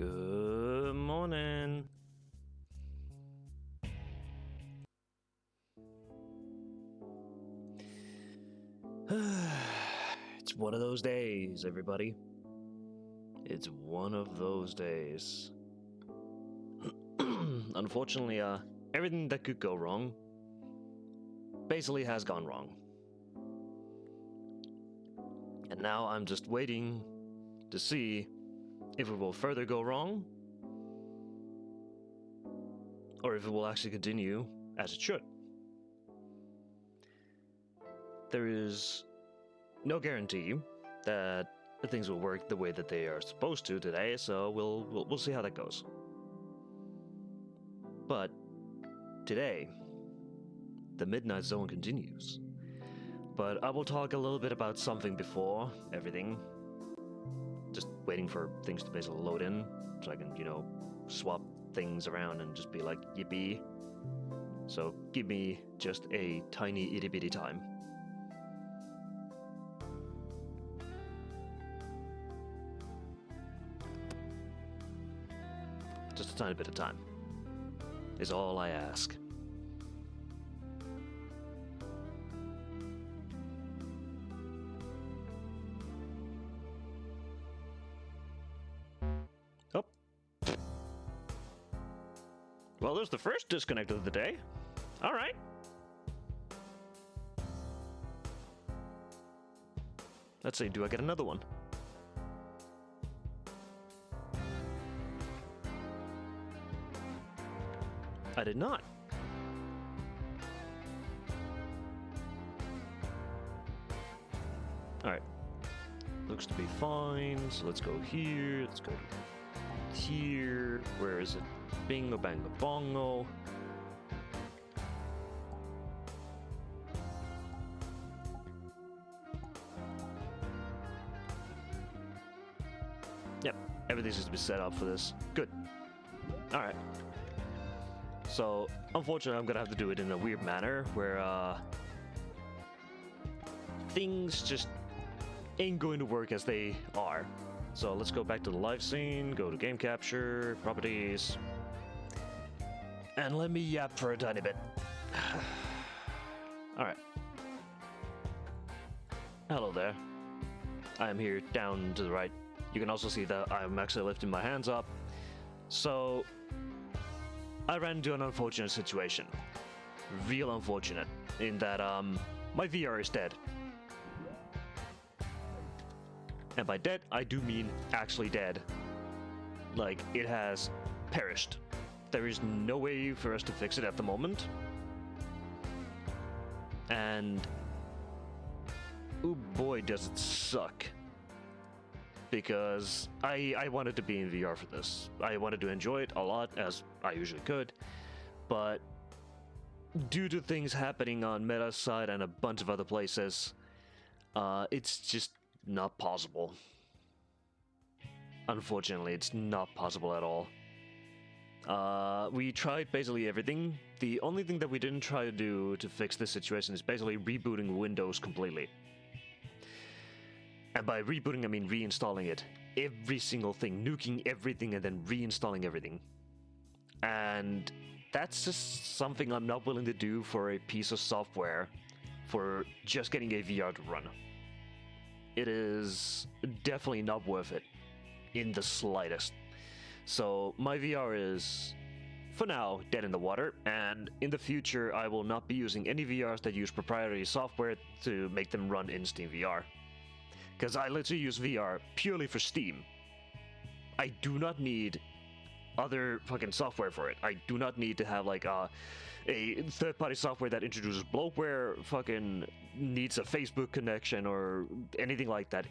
Good morning. It's one of those days, everybody. It's one of those days. Unfortunately, everything that could go wrong basically has gone wrong. And now I'm just waiting to see if it will further go wrong, or if it will actually continue as it should. There is no guarantee that things will work the way that they are supposed to today, so we'll see how that goes. But today, the Midnight Zone continues. But I will talk a little bit about something before everything. Just waiting for things to basically load in, so I can, swap things around and just be like, yippee. So give me just a tiny itty bitty time. Just a tiny bit of time is all I ask. Oh. Well, there's the first disconnect of the day. All right. Let's see, do I get another one? I did not. Alright. Looks to be fine, so let's go here, let's go here. Where is it? Bingo bango bongo. Yep, everything seems to be set up for this. Good. Alright. So, unfortunately, I'm gonna have to do it in a weird manner, where, things just ain't going to work as they are. So let's go back to the live scene, go to game capture, properties, and let me yap for a tiny bit. Alright. Hello there. I am here down to the right. You can also see that I'm actually lifting my hands up. So, I ran into an unfortunate situation. Real unfortunate. In that, my VR is dead. And by dead, I do mean actually dead. Like, it has perished. There is no way for us to fix it at the moment. And oh boy, does it suck. Because I wanted to be in VR for this. I wanted to enjoy it a lot, as I usually could. But due to things happening on Meta's side and a bunch of other places, it's just not possible. Unfortunately, it's not possible at all. We tried basically everything. The only thing that we didn't try to do to fix this situation is basically rebooting Windows completely. And by rebooting, I mean reinstalling it. Every single thing, nuking everything and then reinstalling everything. And that's just something I'm not willing to do for a piece of software for just getting a VR to run. It is definitely not worth it in the slightest. So my VR is, for now, dead in the water, and in the future I will not be using any VRs that use proprietary software to make them run in Steam VR. Because I literally use VR purely for Steam. I do not need other fucking software for it. I do not need to have like a third-party software that introduces bloatware, fucking needs a Facebook connection or anything like that.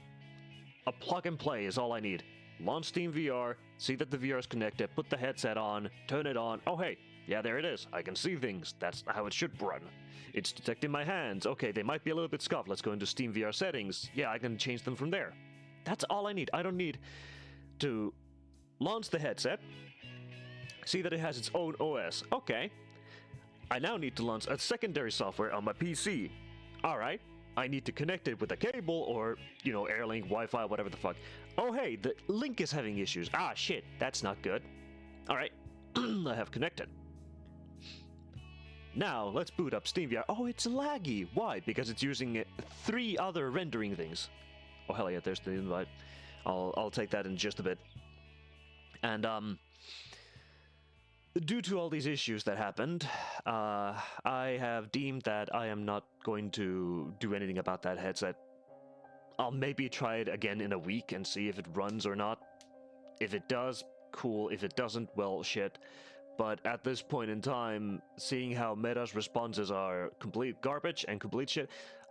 A plug and play is all I need. Launch Steam VR, see that the VR is connected, put the headset on, turn it on. Oh hey, yeah, there it is. I can see things. That's how it should run. It's detecting my hands. Okay, they might be a little bit scuffed. Let's go into Steam VR settings. Yeah, I can change them from there. That's all I need. I don't need to launch the headset, see that it has its own OS. Okay. I now need to launch a secondary software on my PC. Alright. I need to connect it with a cable or, you know, Airlink, Wi-Fi, whatever the fuck. Oh hey, the link is having issues. Ah shit, that's not good. Alright, I have connected. Now, let's boot up SteamVR. Oh, it's laggy. Why? Because it's using 3 other rendering things. Oh, hell yeah, there's the invite. I'll take that in just a bit. And, due to all these issues that happened, I have deemed that I am not going to do anything about that headset. I'll maybe try it again in a week and see if it runs or not. If it does, cool. If it doesn't, well, shit. But at this point in time, seeing how Meta's responses are complete garbage and complete shit,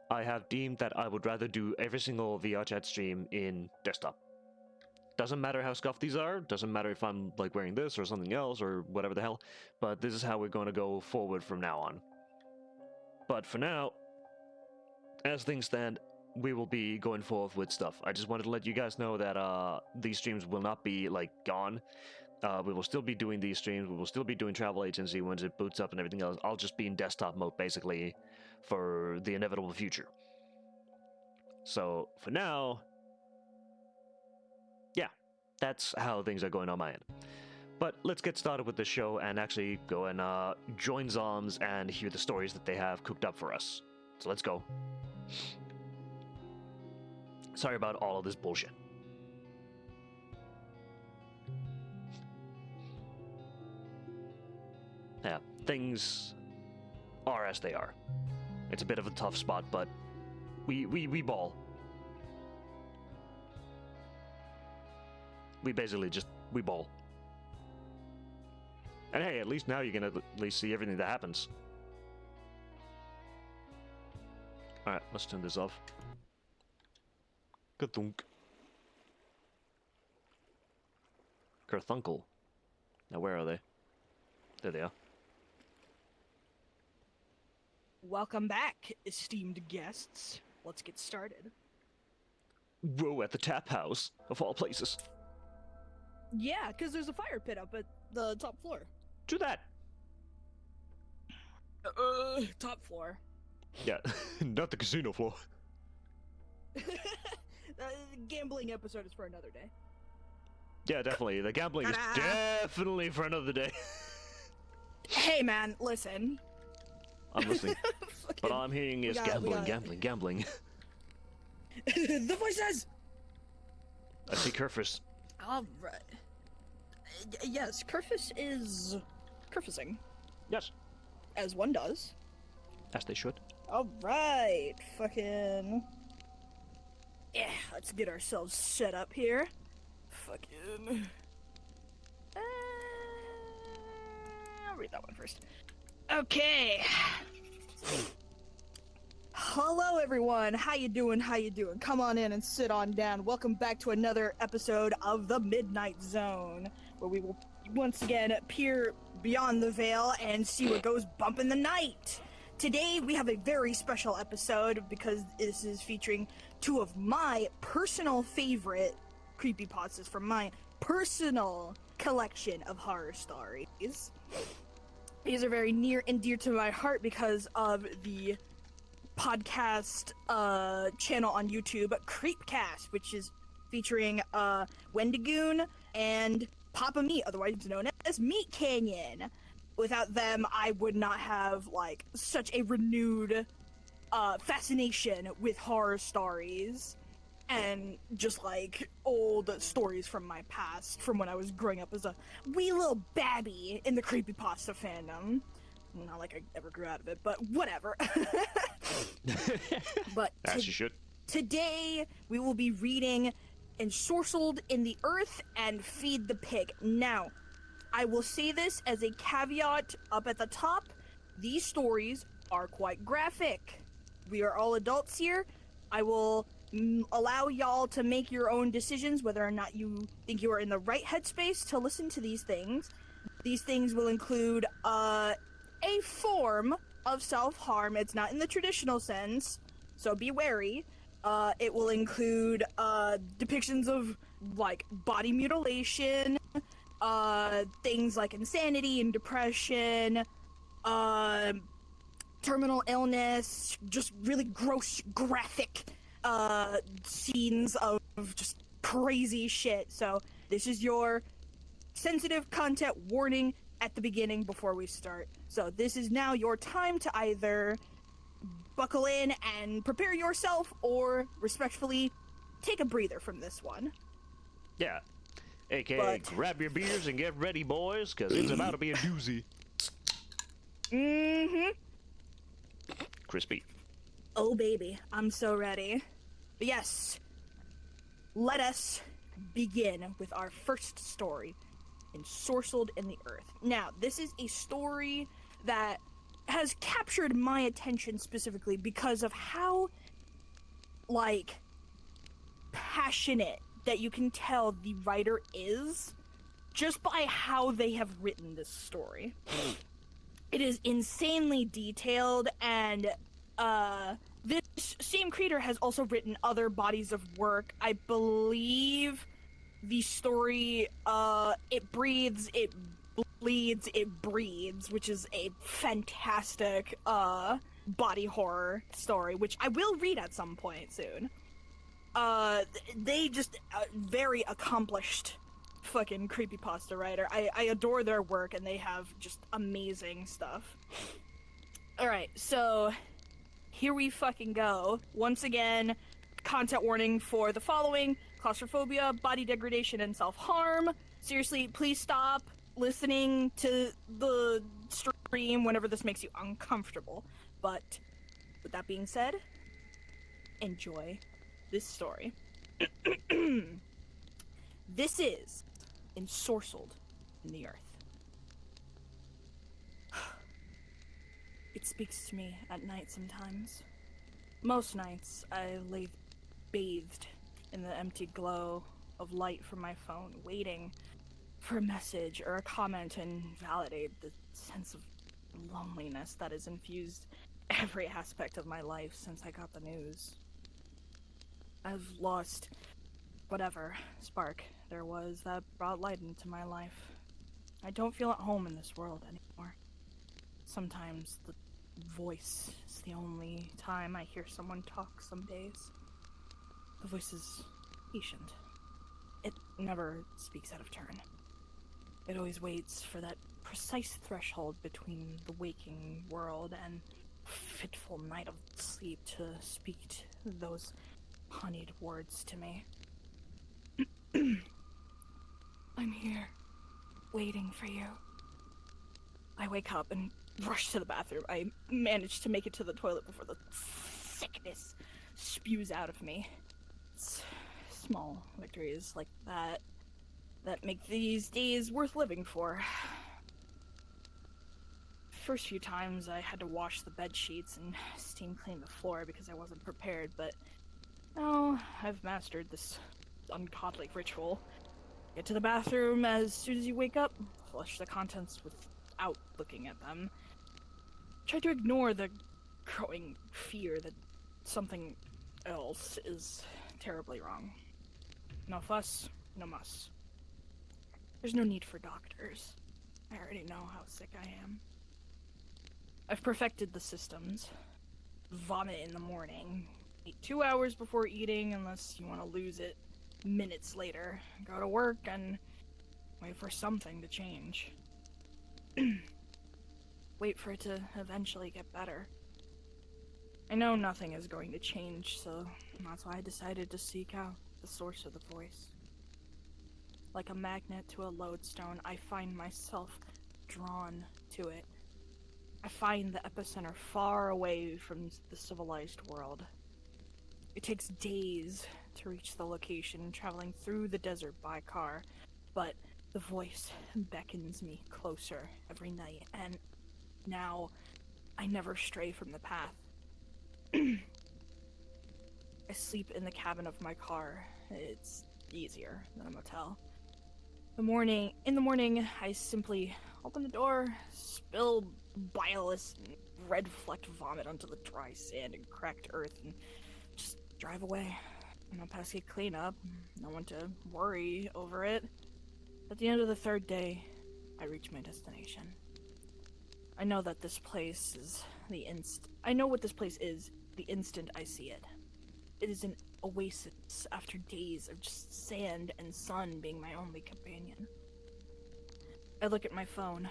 I have deemed that I would rather do every single VR chat stream in desktop. Doesn't matter how scuffed these are, doesn't matter if I'm like wearing this or something else or whatever the hell, but this is how we're going to go forward from now on. But for now, as things stand, we will be going forward with stuff. I just wanted to let you guys know that these streams will not be like gone. We will still be doing these streams. We will still be doing Travel Agency once it boots up and everything else. I'll just be in desktop mode, basically, for the inevitable future. So, for now, yeah, that's how things are going on my end. But let's get started with the show and actually go and join Zoms and hear the stories that they have cooked up for us. So let's go. Sorry about all of this bullshit. Yeah, things are as they are. It's a bit of a tough spot, but we ball. We basically just, we ball. And hey, at least now you can at least see everything that happens. Alright, let's turn this off. Ka-thunk. Karthunkel. Now where are they? There they are. Welcome back, esteemed guests. Let's get started. Whoa, at the tap house, of all places. Yeah, because there's a fire pit up at the top floor. Do that! Top floor. Yeah, not the casino floor. Gambling episode is for another day. Yeah, definitely. The gambling is definitely for another day. Hey man, listen. I'm listening. But all I'm hearing is gambling. The voices! I see Kerfus. Alright. Yes, Kerfus is Kerfusing. Yes. As one does. As they should. Alright, fucking... Yeah, let's get ourselves set up here. Fucking... I'll read that one first. Okay. Hello everyone, how you doing, Come on in and sit on down. Welcome back to another episode of The Midnight Zone, where we will once again peer beyond the veil and see what goes bump in the night. Today we have a very special episode because this is featuring 2 of my personal favorite creepypastas from my personal collection of horror stories. These are very near and dear to my heart because of the podcast channel on YouTube, Creepcast, which is featuring Wendigoon and Papa Meat, otherwise known as Meat Canyon. Without them, I would not have like such a renewed fascination with horror stories and just like old stories from my past, from when I was growing up as a wee little babby in the creepypasta fandom. Not like I ever grew out of it, but whatever. But as you should. Today we will be reading Ensorcelled in the Earth and Feed the Pig. Now, I will say this as a caveat up at the top. These stories are quite graphic. We are all adults here. I will allow y'all to make your own decisions whether or not you think you are in the right headspace to listen to these things. These things will include a form of self-harm. It's not in the traditional sense, so be wary. It will include depictions of like body mutilation, things like insanity and depression, terminal illness, just really gross, graphic scenes of just crazy shit. So this is your sensitive content warning at the beginning before we start. So this is now your time to either buckle in and prepare yourself, or respectfully take a breather from this one. Yeah. AKA, grab your beers and get ready, boys, because it's about to be a doozy. Mm-hmm. Crispy. Oh, baby. I'm so ready. But yes, let us begin with our first story, Ensorcelled in the Earth. Now, this is a story that has captured my attention specifically because of how, like, passionate that you can tell the writer is just by how they have written this story. It is insanely detailed, and this same creator has also written other bodies of work. I believe the story It Breathes, It Bleeds, It Breeds, which is a fantastic body horror story, which I will read at some point soon. They just very accomplished fucking creepypasta writer. I adore their work, and they have just amazing stuff. Alright, so here we fucking go. Once again, content warning for the following: claustrophobia, body degradation, and self-harm. Seriously, please stop listening to the stream whenever this makes you uncomfortable. But with that being said, enjoy this story. This is Ensorcelled in the Earth. It speaks to me at night sometimes. Most nights, I lay bathed in the empty glow of light from my phone, waiting for a message or a comment to invalidate the sense of loneliness that has infused every aspect of my life since I got the news. I've lost whatever spark there was that brought light into my life. I don't feel at home in this world anymore. Sometimes the voice is the only time I hear someone talk some days. The voice is patient. It never speaks out of turn. It always waits for that precise threshold between the waking world and fitful night of sleep to speak to those honeyed words to me. I'm here, waiting for you. I wake up and rush to the bathroom. I manage to make it to the toilet before the sickness spews out of me. It's small victories like that that make these days worth living for. First few times I had to wash the bed sheets and steam clean the floor because I wasn't prepared, but now I've mastered this ungodly ritual. Get to the bathroom as soon as you wake up, flush the contents without looking at them. Try to ignore the growing fear that something else is terribly wrong. No fuss, no muss. There's no need for doctors. I already know how sick I am. I've perfected the systems. Vomit in the morning. Eat 2 hours before eating unless you want to lose it minutes later. Go to work and wait for something to change. Wait for it to eventually get better. I know nothing is going to change, so that's why I decided to seek out the source of the voice. Like a magnet to a lodestone, I find myself drawn to it. I find the epicenter far away from the civilized world. It takes days to reach the location, traveling through the desert by car, but the voice beckons me closer every night, and now I never stray from the path. I sleep in the cabin of my car. It's easier than a motel. In the morning, I simply open the door, spill bilious red flecked vomit onto the dry sand and cracked earth, and just drive away. No pesky cleanup, no one to worry over it. At the end of the third day, I reach my destination. I know that this place is I know what this place is the instant I see it. It is an oasis after days of just sand and sun being my only companion. I look at my phone.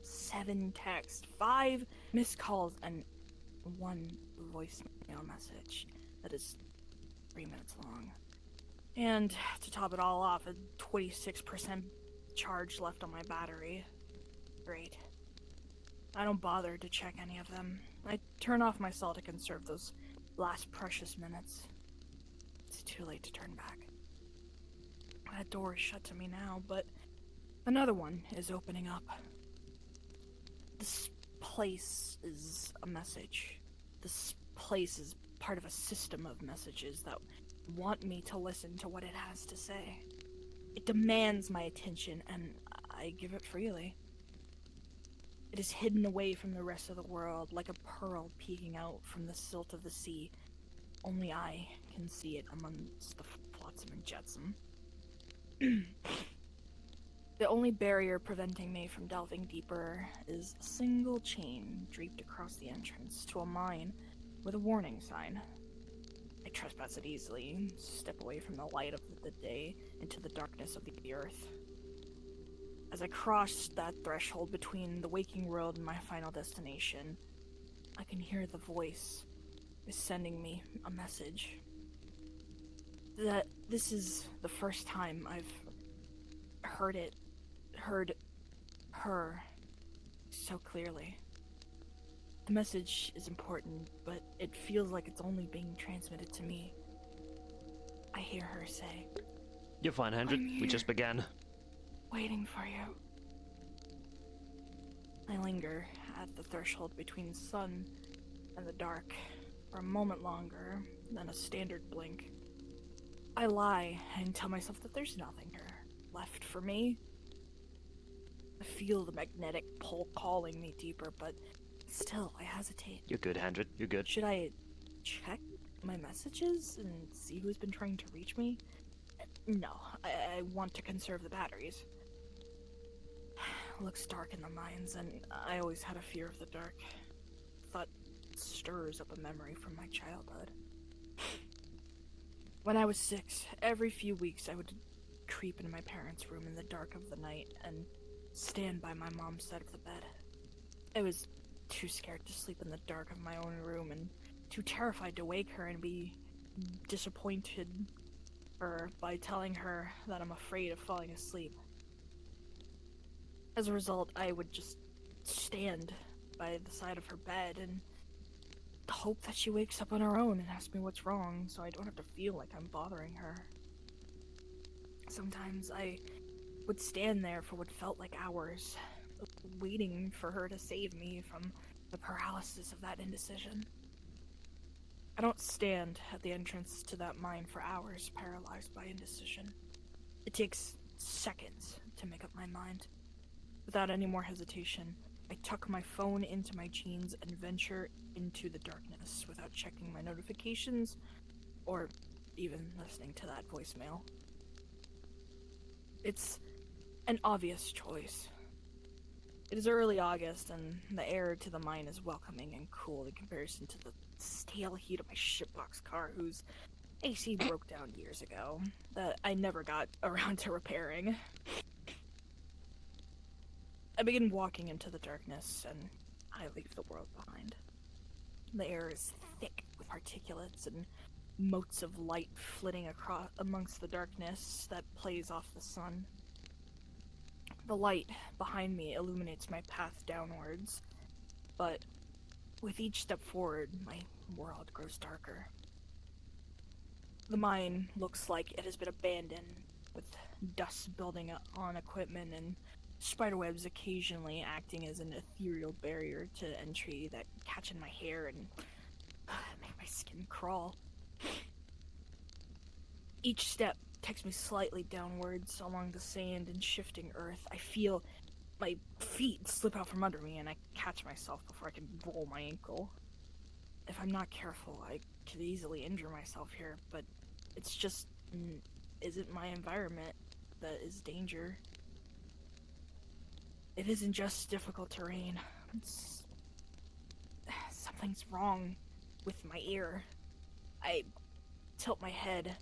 7 texts, 5 missed calls, and 1 voicemail message that is 3 minutes long. And to top it all off, a 26% charge left on my battery. Great. I don't bother to check any of them. I turn off my cell to conserve those last precious minutes. It's too late to turn back. That door is shut to me now, but another one is opening up. This place is a message. This place is part of a system of messages that want me to listen to what it has to say. It demands my attention, and I give it freely. It is hidden away from the rest of the world, like a pearl peeking out from the silt of the sea. Only I can see it amongst the flotsam and jetsam. The only barrier preventing me from delving deeper is a single chain draped across the entrance to a mine with a warning sign. I trespass it easily, step away from the light of the day into the darkness of the earth. As I cross that threshold between the waking world and my final destination, I can hear the voice is sending me a message. That this is the first time I've heard her so clearly. The message is important, but it feels like it's only being transmitted to me. I hear her say, You're fine, Hendrik. We just began. Waiting for you. I linger at the threshold between sun and the dark for a moment longer than a standard blink. I lie and tell myself that there's nothing here left for me. I feel the magnetic pull calling me deeper, but still I hesitate. You're good, Hendrik. You're good. Should I check my messages and see who's been trying to reach me? No, I want to conserve the batteries. It looks dark in the mines, and I always had a fear of the dark. Thought stirs up a memory from my childhood. When I was 6, every few weeks I would creep into my parents' room in the dark of the night and stand by my mom's side of the bed. I was too scared to sleep in the dark of my own room and too terrified to wake her and be disappointed her by telling her that I'm afraid of falling asleep. As a result, I would just stand by the side of her bed and hope that she wakes up on her own and asks me what's wrong so I don't have to feel like I'm bothering her. Sometimes I would stand there for what felt like hours, waiting for her to save me from the paralysis of that indecision. I don't stand at the entrance to that mine for hours, paralyzed by indecision. It takes seconds to make up my mind. Without any more hesitation, I tuck my phone into my jeans and venture into the darkness without checking my notifications or even listening to that voicemail. It's an obvious choice. It is early August, and the air to the mine is welcoming and cool in comparison to the stale heat of my shitbox car, whose AC broke down years ago, that I never got around to repairing. I begin walking into the darkness, and I leave the world behind. The air is thick with particulates and motes of light flitting across amongst the darkness that plays off the sun. The light behind me illuminates my path downwards, but with each step forward, my world grows darker. The mine looks like it has been abandoned, with dust building on equipment and spiderwebs occasionally acting as an ethereal barrier to entry that catch in my hair and make my skin crawl. Each step takes me slightly downwards along the sand and shifting earth. I feel my feet slip out from under me and I catch myself before I can roll my ankle. If I'm not careful, I could easily injure myself here, but it's just isn't my environment that is danger. It isn't just difficult terrain, It's... Something's wrong with my ear. I tilt my head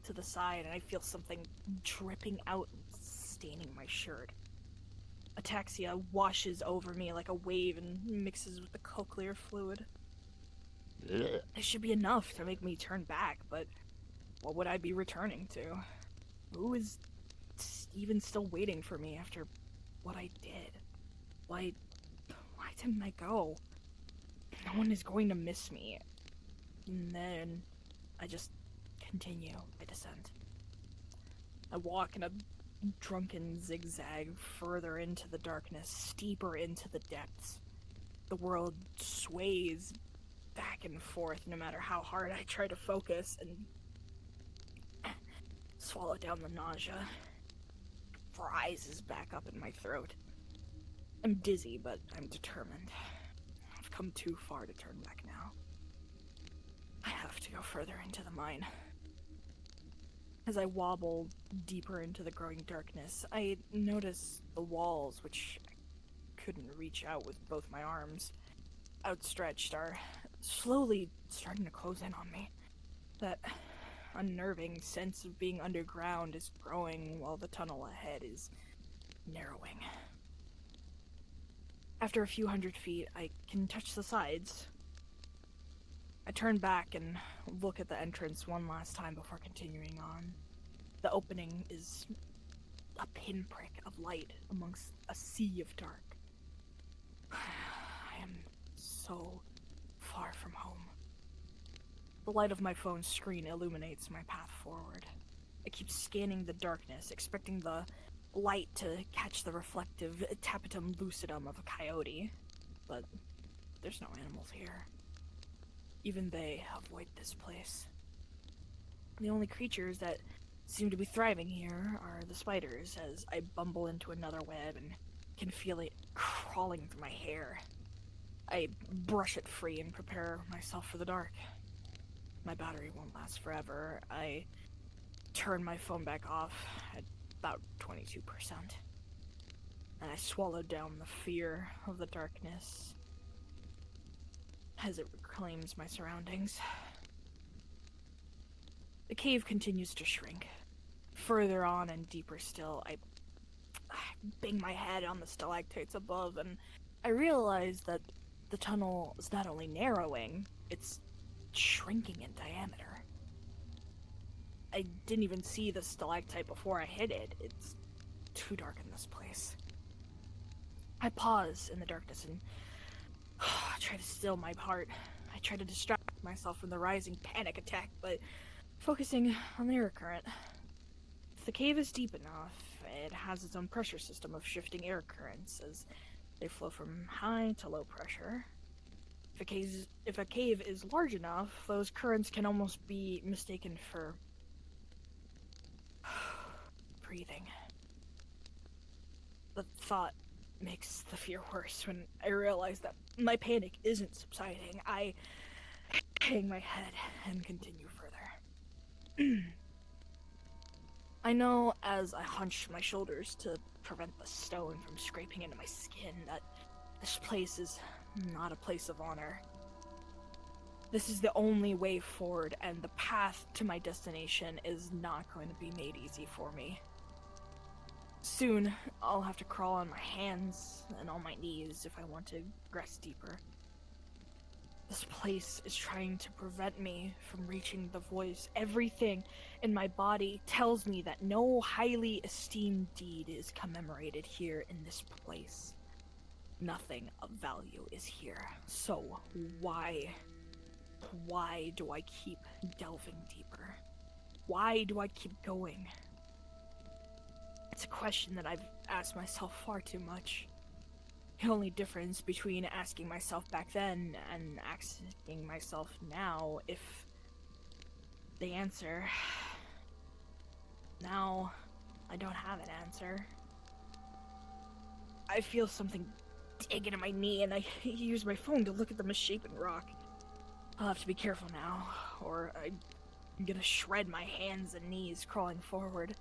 to the side and I feel something dripping out and staining my shirt. Ataxia washes over me like a wave and mixes with the cochlear fluid. Ugh. It should be enough to make me turn back, but what would I be returning to? Who is even still waiting for me after what I did? Why didn't I go? No one is going to miss me. And then I just continue my descent. I walk in a drunken zigzag further into the darkness, steeper into the depths. The world sways back and forth no matter how hard I try to focus and swallow down the nausea. Rises back up in my throat. I'm dizzy, but I'm determined. I've come too far to turn back now. I have to go further into the mine. As I wobble deeper into the growing darkness, I notice the walls, which I couldn't reach out with both my arms outstretched, are slowly starting to close in on me. That unnerving sense of being underground is growing while the tunnel ahead is narrowing. After a few hundred feet, I can touch the sides. I turn back and look at the entrance one last time before continuing on. The opening is a pinprick of light amongst a sea of dark. I am so far from home. The light of my phone's screen illuminates my path forward. I keep scanning the darkness, expecting the light to catch the reflective tapetum lucidum of a coyote, but there's no animals here. Even they avoid this place. The only creatures that seem to be thriving here are the spiders, as I bumble into another web and can feel it crawling through my hair. I brush it free and prepare myself for the dark. My battery won't last forever. I turn my phone back off at about 22%. And I swallow down the fear of the darkness as it reclaims my surroundings. The cave continues to shrink. Further on and deeper still, I bang my head on the stalactites above, and I realize that the tunnel is not only narrowing, it's shrinking in diameter. I didn't even see the stalactite before I hit it. It's too dark in this place. I pause in the darkness and try to still my heart. I try to distract myself from the rising panic attack, but focusing on the air current. If the cave is deep enough, it has its own pressure system of shifting air currents as they flow from high to low pressure. If a cave is large enough, those currents can almost be mistaken for breathing. The thought makes the fear worse when I realize that my panic isn't subsiding. I hang my head and continue further. I know as I hunch my shoulders to prevent the stone from scraping into my skin that this place is not a place of honor. This is the only way forward, and the path to my destination is not going to be made easy for me. Soon, I'll have to crawl on my hands and on my knees if I want to progress deeper. This place is trying to prevent me from reaching the voice. Everything in my body tells me that no highly esteemed deed is commemorated here in this place. Nothing of value is here. So why do I keep delving deeper? Why do I keep going? It's a question that I've asked myself far too much. The only difference between asking myself back then and asking myself now, if the answer... Now, I don't have an answer. I feel something dig into my knee, and I use my phone to look at the misshapen rock. I'll have to be careful now, or I'm gonna shred my hands and knees crawling forward.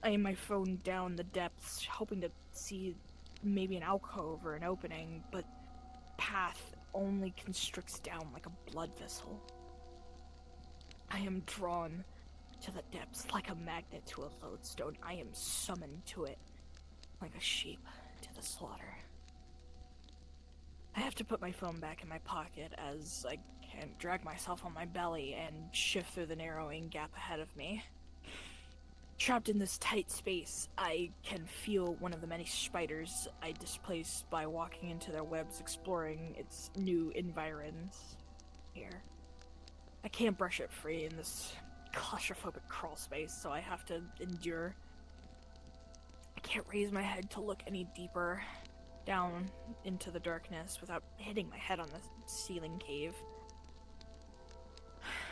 I aim my phone down the depths, hoping to see maybe an alcove or an opening, but path only constricts down like a blood vessel. I am drawn to the depths like a magnet to a lodestone. I am summoned to it like a sheep to the slaughter. I have to put my phone back in my pocket as I can drag myself on my belly and shift through the narrowing gap ahead of me. Trapped in this tight space, I can feel one of the many spiders I displaced by walking into their webs, exploring its new environs here. I can't brush it free in this claustrophobic crawl space, so I have to endure. I can't raise my head to look any deeper down into the darkness without hitting my head on the ceiling cave.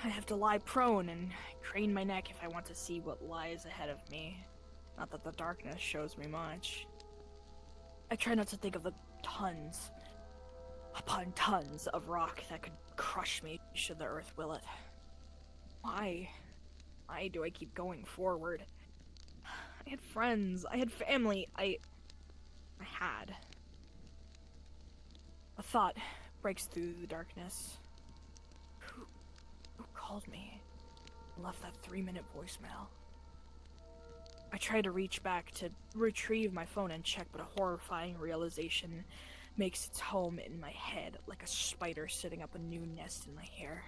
I have to lie prone and crane my neck if I want to see what lies ahead of me. Not that the darkness shows me much. I try not to think of the tons upon tons of rock that could crush me should the earth will it. Why? Why do I keep going forward? I had friends, I had family, I had. A thought breaks through the darkness. Who called me? Left that 3-minute voicemail. I try to reach back to retrieve my phone and check, but a horrifying realization makes its home in my head, like a spider setting up a new nest in my hair.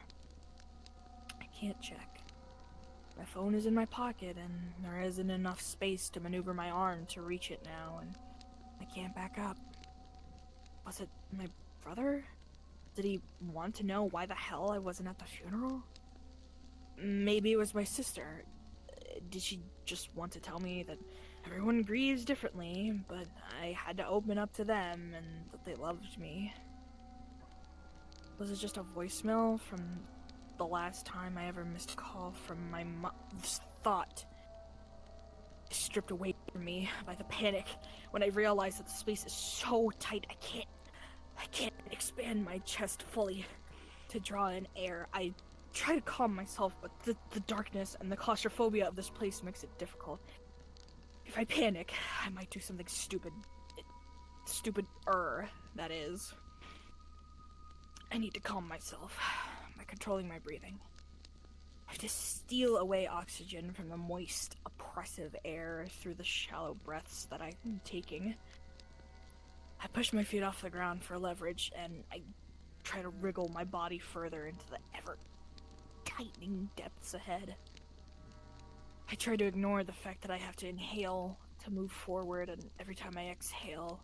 I can't check. My phone is in my pocket, and there isn't enough space to maneuver my arm to reach it now, and I can't back up. Was it my brother? Did he want to know why the hell I wasn't at the funeral? Maybe it was my sister. Did she just want to tell me that everyone grieves differently, but I had to open up to them and that they loved me? Was it just a voicemail from the last time I ever missed a call from my mom? This thought is stripped away from me by the panic when I realize that the space is so tight I can't expand my chest fully to draw in air. I try to calm myself, but the darkness and the claustrophobia of this place makes it difficult. If I panic, I might do something stupid. Stupid-er, that is. I need to calm myself by controlling my breathing. I have to steal away oxygen from the moist, oppressive air through the shallow breaths that I'm taking. I push my feet off the ground for leverage, and I try to wriggle my body further into the ever-tightening depths ahead. I try to ignore the fact that I have to inhale to move forward, and every time I exhale,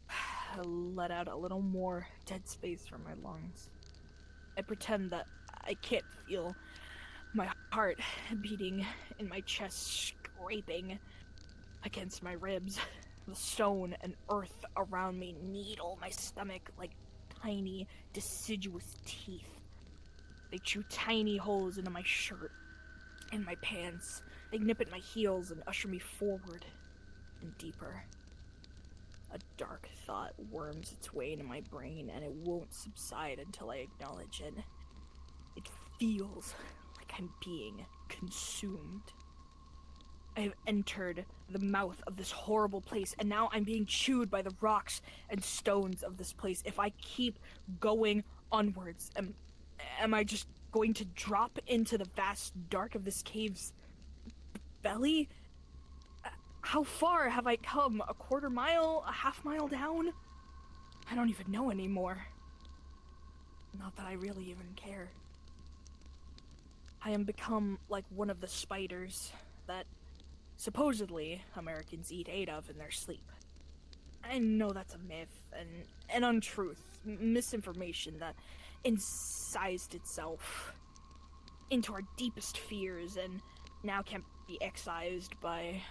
I let out a little more dead space from my lungs. I pretend that I can't feel my heart beating in my chest, scraping against my ribs. The stone and earth around me needle my stomach like tiny, deciduous teeth. They chew tiny holes into my shirt and my pants. They nip at my heels and usher me forward and deeper. A dark thought worms its way into my brain, and it won't subside until I acknowledge it. It feels like I'm being consumed. I have entered the mouth of this horrible place, and now I'm being chewed by the rocks and stones of this place. If I keep going onwards, am I just going to drop into the vast dark of this cave's belly? How far have I come? A quarter mile? A half mile down? I don't even know anymore. Not that I really even care. I am become like one of the spiders that supposedly Americans eat 8 of in their sleep. I know that's a myth, and an untruth, misinformation that incised itself into our deepest fears and now can't be excised by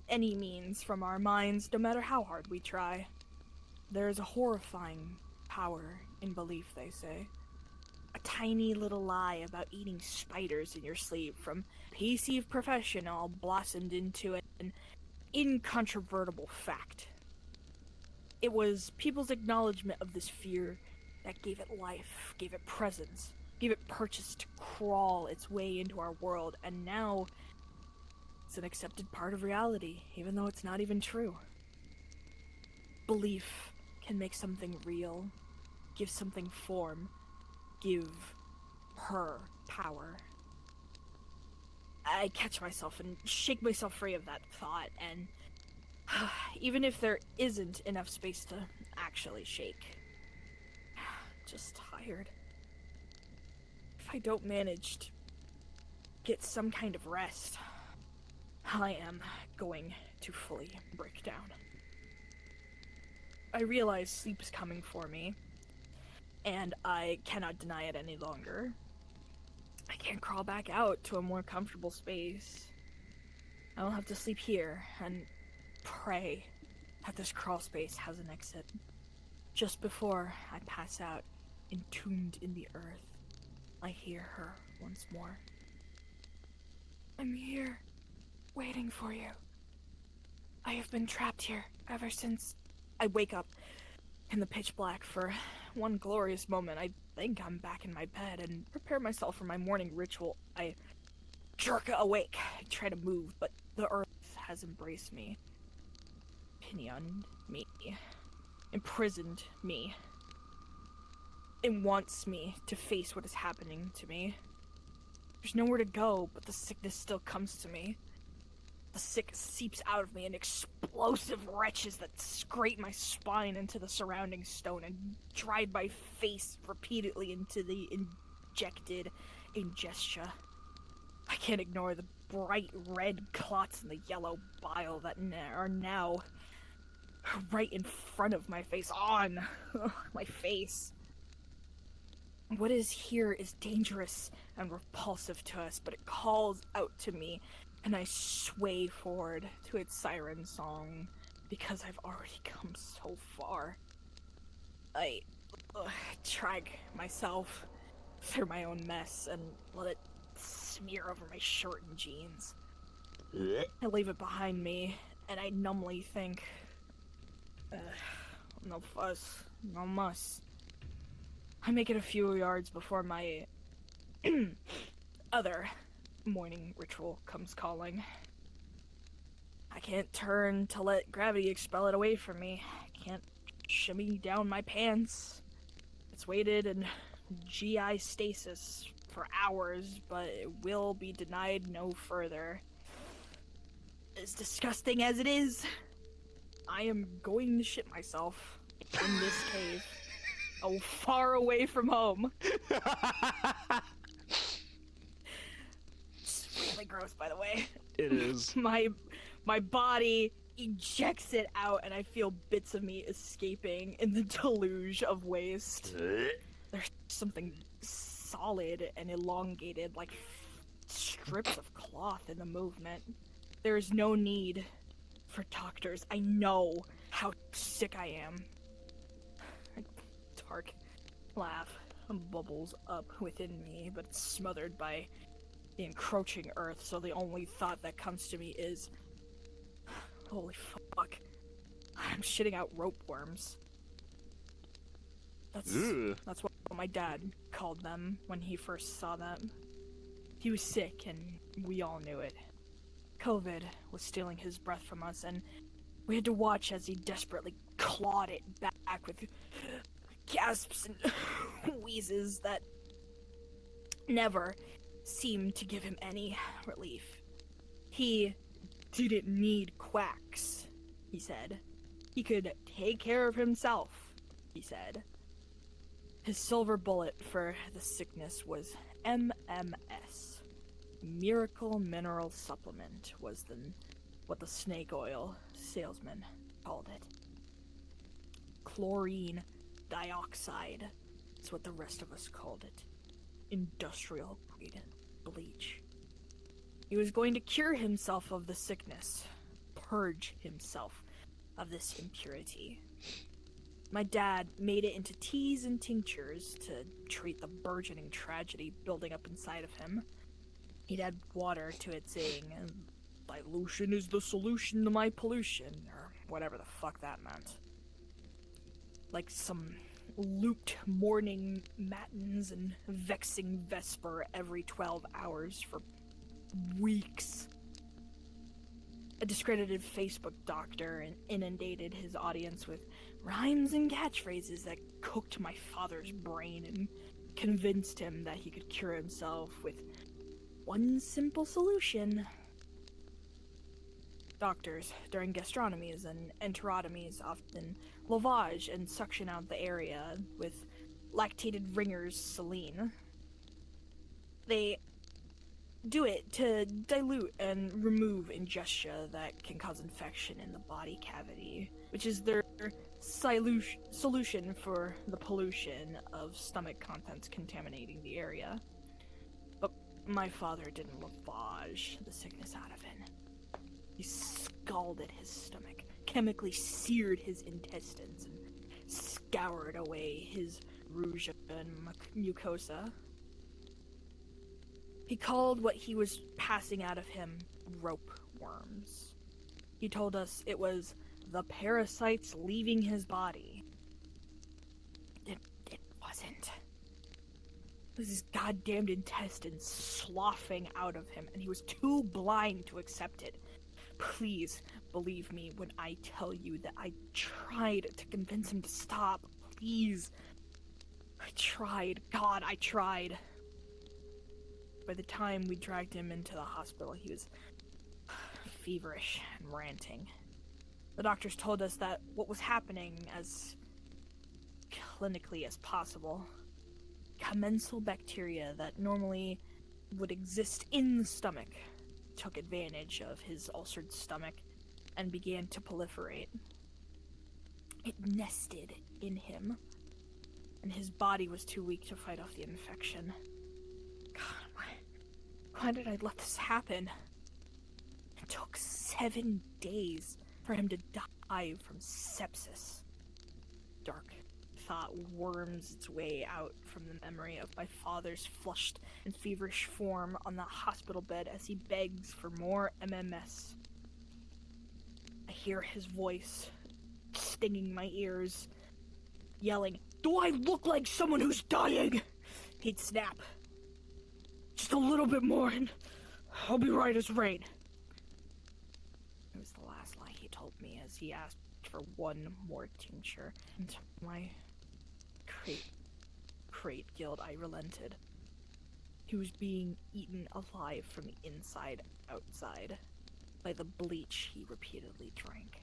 any means from our minds, no matter how hard we try. There is a horrifying power in belief, they say. A tiny little lie about eating spiders in your sleep from PC professional blossomed into an incontrovertible fact. It was people's acknowledgement of this fear that gave it life, gave it presence, gave it purchase to crawl its way into our world, and now it's an accepted part of reality, even though it's not even true. Belief can make something real, give something form, give her power. I catch myself and shake myself free of that thought, and even if there isn't enough space to actually shake, just tired. If I don't manage to get some kind of rest, I am going to fully break down. I realize sleep is coming for me, and I cannot deny it any longer. I can't crawl back out to a more comfortable space. I will have to sleep here and pray that this crawl space has an exit. Just before I pass out, entombed in the earth, I hear her once more. I'm here, waiting for you. I have been trapped here ever since. I wake up in the pitch black. For one glorious moment. I think I'm back in my bed and prepare myself for my morning ritual. I jerk awake. I try to move, but the earth has embraced me, pinioned me, imprisoned me. It wants me to face what is happening to me. There's nowhere to go, but the sickness still comes to me. The sick seeps out of me in explosive wrenches that scrape my spine into the surrounding stone and drive my face repeatedly into the injected ingestia. I can't ignore the bright red clots and the yellow bile that are now right in front of my face, on my face. What is here is dangerous and repulsive to us, but it calls out to me, and I sway forward to its siren song, because I've already come so far. I drag myself through my own mess and let it smear over my shirt and jeans. I leave it behind me, and I numbly think, no fuss, no muss. I make it a few yards before my other morning ritual comes calling. I can't turn to let gravity expel it away from me. I can't shimmy down my pants. It's weighted in GI stasis for hours, but it will be denied no further. As disgusting as it is, I am going to shit myself in this cave. Oh, far away from home. It's really gross, by the way. It is. My body ejects it out, and I feel bits of me escaping in the deluge of waste. There's something solid and elongated, like strips of cloth in the movement. There is no need for doctors. I know how sick I am. Dark laugh bubbles up within me, but it's smothered by the encroaching earth, so the only thought that comes to me is, holy fuck, I'm shitting out rope worms. That's what my dad called them when he first saw them. He was sick, and we all knew it. COVID was stealing his breath from us, and we had to watch as he desperately clawed it back with gasps and wheezes that never seemed to give him any relief. He didn't need quacks, he said. He could take care of himself, he said. His silver bullet for the sickness was MMS. Miracle Mineral Supplement was what the snake oil salesman called it. Chlorine dioxide is what the rest of us called it. Industrial grade bleach. He was going to cure himself of the sickness, purge himself of this impurity. My dad made it into teas and tinctures to treat the burgeoning tragedy building up inside of him. He'd add water to it, saying, "Dilution is the solution to my pollution," or whatever the fuck that meant. Like some looped morning matins and vexing vesper every 12 hours for weeks. a discredited Facebook doctor and inundated his audience with rhymes and catchphrases that cooked my father's brain and convinced him that he could cure himself with one simple solution. Doctors, during gastronomies and enterotomies, often lavage and suction out the area with lactated ringer's saline. They do it to dilute and remove ingestia that can cause infection in the body cavity, which is their solution for the pollution of stomach contents contaminating the area. But my father didn't lavage the sickness out of him. He scalded his stomach, chemically seared his intestines, and scoured away his ruja and mucosa. He called what he was passing out of him rope worms. He told us it was the parasites leaving his body. It wasn't. It was his goddamned intestines sloughing out of him, and he was too blind to accept it. Please believe me when I tell you that I tried to convince him to stop. Please. I tried. God, I tried. By the time we dragged him into the hospital, he was feverish and ranting. The doctors told us that what was happening, as clinically as possible, commensal bacteria that normally would exist in the stomach took advantage of his ulcered stomach and began to proliferate. It nested in him, and his body was too weak to fight off the infection. God, why did I let this happen? It took 7 days for him to die from sepsis. Dark thought worms its way out from the memory of my father's flushed and feverish form on the hospital bed as he begs for more MMS. I hear his voice stinging my ears, yelling, "Do I look like someone who's dying?" He'd snap, "Just a little bit more and I'll be right as rain." It was the last lie he told me as he asked for one more tincture, and to my great guilt, I relented. He was being eaten alive from the inside outside by the bleach he repeatedly drank.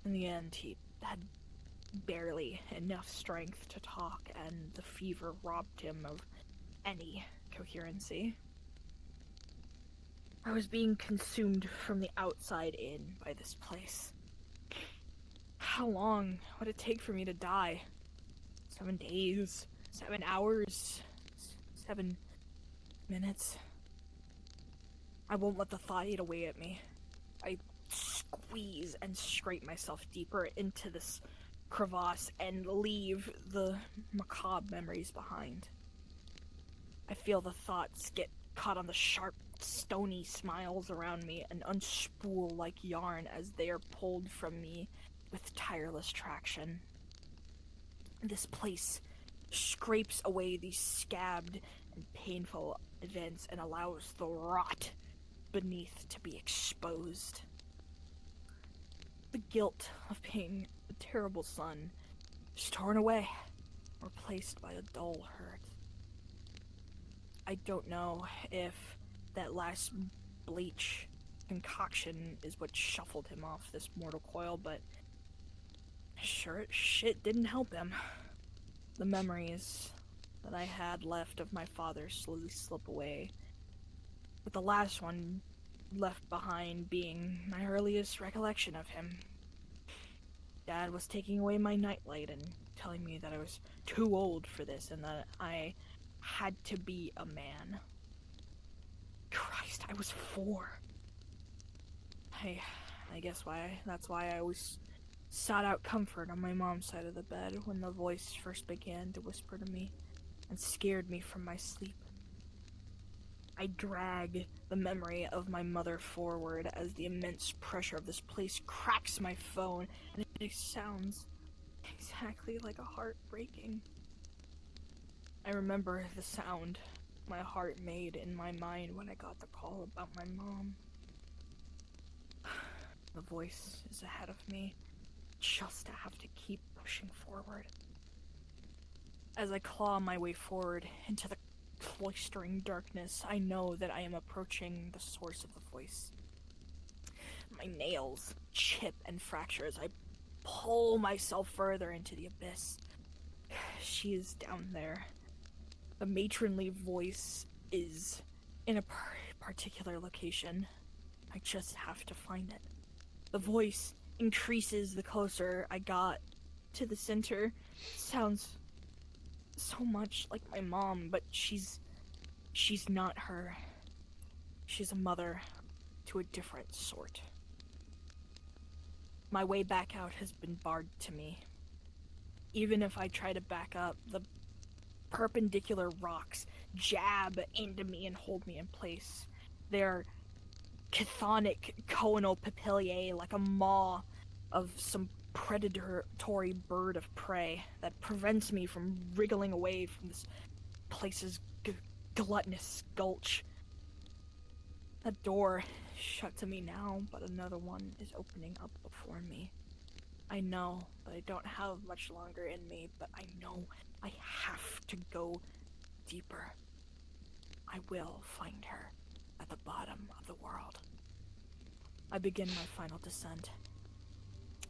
In the end, he had barely enough strength to talk, and the fever robbed him of any coherency. I was being consumed from the outside in by this place. How long would it take for me to die? 7 days? 7 hours? 7 minutes? I won't let the thought eat away at me. I squeeze and scrape myself deeper into this crevasse and leave the macabre memories behind. I feel the thoughts get caught on the sharp, stony smiles around me and unspool like yarn as they are pulled from me with tireless traction. This place scrapes away these scabbed and painful events and allows the rot beneath to be exposed. The guilt of being a terrible son is torn away, replaced by a dull hurt. I don't know if that last bleach concoction is what shuffled him off this mortal coil, but sure shit didn't help him. The memories that I had left of my father slowly slip away, with the last one left behind being my earliest recollection of him. Dad was taking away my nightlight and telling me that I was too old for this and that I had to be a man. Christ, I was 4. I guess that's why I always sought out comfort on my mom's side of the bed when the voice first began to whisper to me and scared me from my sleep. I drag the memory of my mother forward as the immense pressure of this place cracks my phone, and it sounds exactly like a heart breaking. I remember the sound my heart made in my mind when I got the call about my mom. The voice is ahead of me, just to have to keep pushing forward. As I claw my way forward into the cloistering darkness, I know that I am approaching the source of the voice. My nails chip and fracture as I pull myself further into the abyss. She is down there. The matronly voice is in a particular location. I just have to find it. The voice increases the closer I got to the center. It sounds so much like my mom, but she's not her. She's a mother to a different sort. My way back out has been barred to me. Even if I try to back up, the perpendicular rocks jab into me and hold me in place. Their chthonic conal papillae like a maw of some predatory bird of prey that prevents me from wriggling away from this place's gluttonous gulch. That door shut to me now, but another one is opening up before me. I know that I don't have much longer in me, but I know I have to go deeper. I will find her at the bottom of the world. I begin my final descent.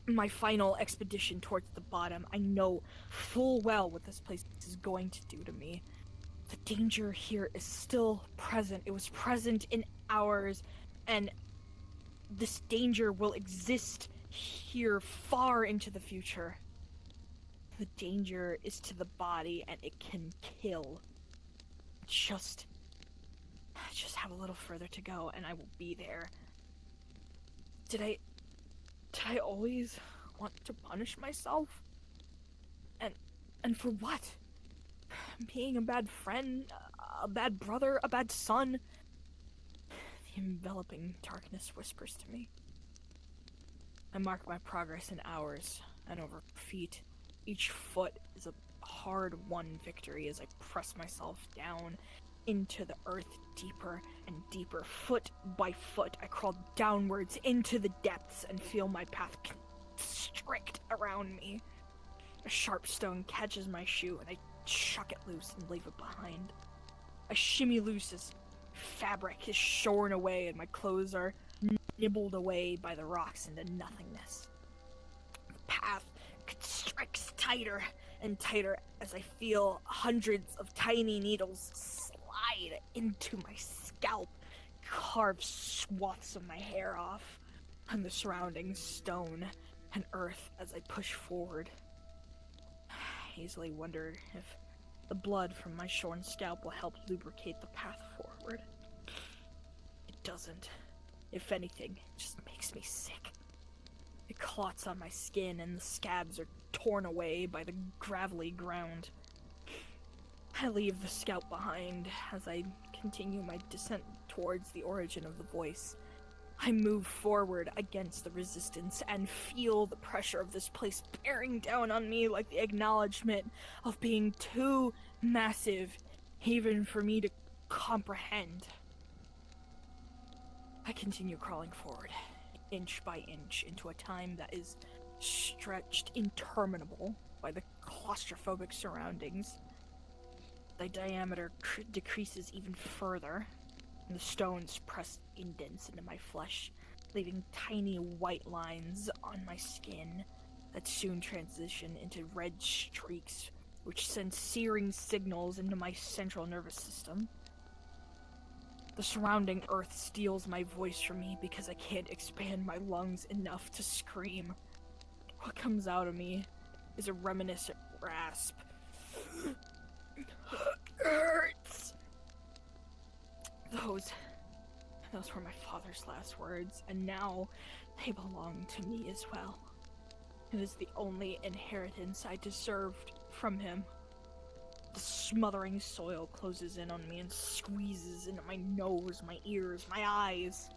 My final expedition towards the bottom. I know full well what this place is going to do to me. The danger here is still present. It was present in ours, and this danger will exist here far into the future. The danger is to the body, and it can kill. Just have a little further to go, and I will be there. Did I always want to punish myself? And for what? Being a bad friend, a bad brother, a bad son? The enveloping darkness whispers to me. I mark my progress in hours and over feet. Each foot is a hard-won victory as I press myself down into the earth deeper and deeper. Foot by foot, I crawl downwards into the depths and feel my path constrict around me. A sharp stone catches my shoe and I chuck it loose and leave it behind. I shimmy loose as fabric is shorn away and my clothes are nibbled away by the rocks into nothingness. The path constricts tighter and tighter as I feel hundreds of tiny needles slide into my scalp, carve swaths of my hair off, and the surrounding stone and earth as I push forward. I easily wonder if the blood from my shorn scalp will help lubricate the path forward. It doesn't. If anything, it just makes me sick. It clots on my skin and the scabs are torn away by the gravelly ground. I leave the scalp behind as I continue my descent towards the origin of the voice. I move forward against the resistance and feel the pressure of this place bearing down on me like the acknowledgement of being too massive even for me to comprehend. I continue crawling forward, inch by inch, into a time that is stretched interminable by the claustrophobic surroundings. The diameter decreases even further, and the stones press indents into my flesh, leaving tiny white lines on my skin that soon transition into red streaks, which send searing signals into my central nervous system. The surrounding earth steals my voice from me because I can't expand my lungs enough to scream. What comes out of me is a reminiscent rasp. Hurts! Those were my father's last words, and now they belong to me as well. It is the only inheritance I deserved from him. The smothering soil closes in on me and squeezes into my nose, my ears, my eyes.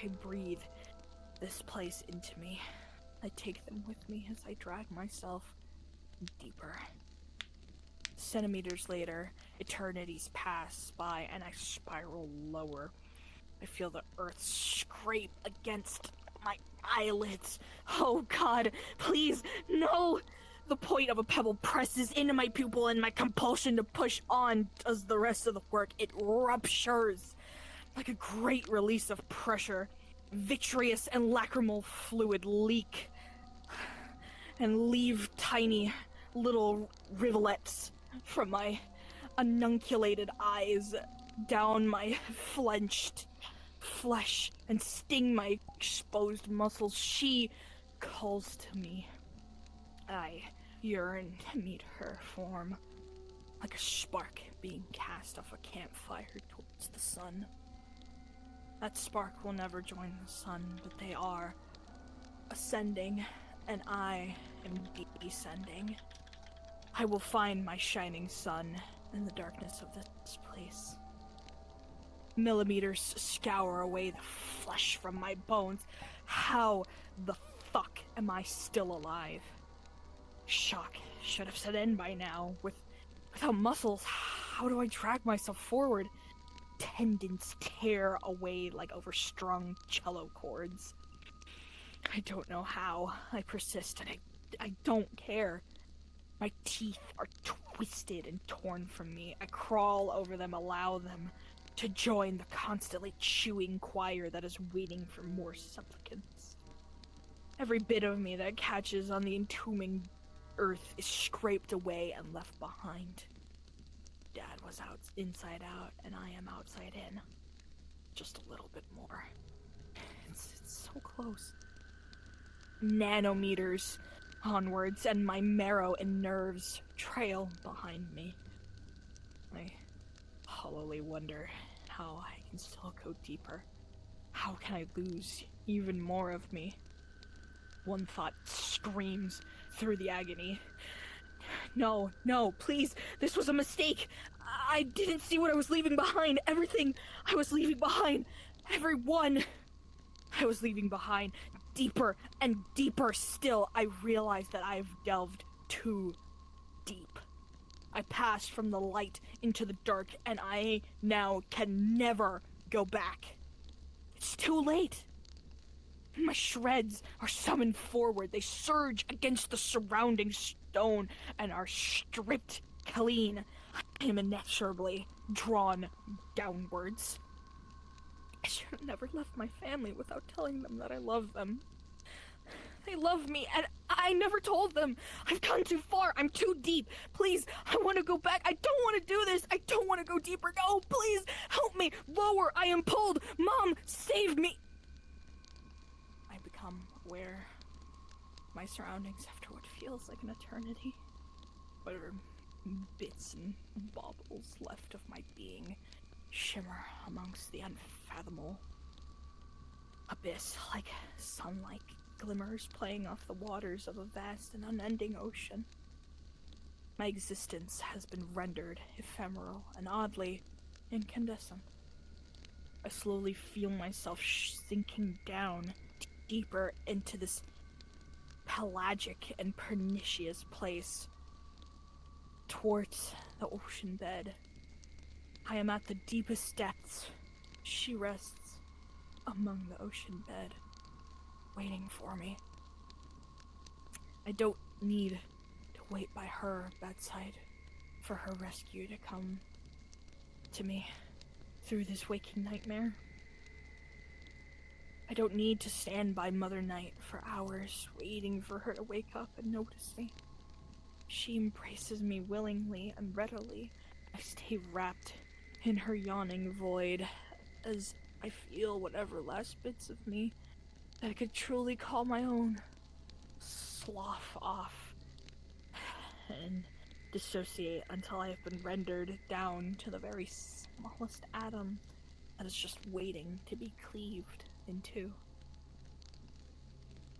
I breathe this place into me. I take them with me as I drag myself deeper. Centimeters later, eternities pass by and I spiral lower. I feel the earth scrape against my eyelids. Oh God, please, no! The point of a pebble presses into my pupil and my compulsion to push on does the rest of the work. It ruptures like a great release of pressure. Vitreous and lacrimal fluid leak and leave tiny little rivulets from my ununculated eyes down my flenched flesh and sting my exposed muscles. She calls to me. I yearn to meet her form, like a spark being cast off a campfire towards the sun. That spark will never join the sun, but they are ascending, and I am descending. I will find my shining sun in the darkness of this place. Millimeters scour away the flesh from my bones. How the fuck am I still alive? Shock should have set in by now. Without muscles, how do I drag myself forward? Tendons tear away like overstrung cello chords. I don't know how. I persist, and I don't care. My teeth are twisted and torn from me. I crawl over them, allow them to join the constantly chewing choir that is waiting for more supplicants. Every bit of me that catches on the entombing earth is scraped away and left behind. Dad was out inside out, and I am outside in. Just a little bit more. It's so close. Nanometers onwards, and my marrow and nerves trail behind me. I hollowly wonder how I can still go deeper. How can I lose even more of me? One thought screams through the agony. No, please, this was a mistake. I didn't see what I was leaving behind. Everything I was leaving behind. Everyone I was leaving behind. Deeper and deeper still, I realize that I've delved too deep. I passed from the light into the dark, and I now can never go back. It's too late. My shreds are summoned forward. They surge against the surrounding stone and are stripped clean. I am inexorably drawn downwards. I should have never left my family without telling them that I love them. They love me, and I never told them. I've gone too far. I'm too deep. Please, I want to go back. I don't want to do this. I don't want to go deeper. No, please, help me. Lower. I am pulled. Mom, save me. I become aware of my surroundings after what feels like an eternity. Whatever bits and baubles left of my being shimmer amongst the unfathomable abyss like sunlight glimmers playing off the waters of a vast and unending ocean. My existence has been rendered ephemeral and oddly incandescent. I slowly feel myself sinking down deeper into this pelagic and pernicious place towards the ocean bed. I am at the deepest depths. She rests among the ocean bed, waiting for me. I don't need to wait by her bedside for her rescue to come to me through this waking nightmare. I don't need to stand by Mother Night for hours, waiting for her to wake up and notice me. She embraces me willingly and readily. I stay wrapped in her yawning void as I feel whatever last bits of me that I could truly call my own slough off and dissociate until I have been rendered down to the very smallest atom that is just waiting to be cleaved in two.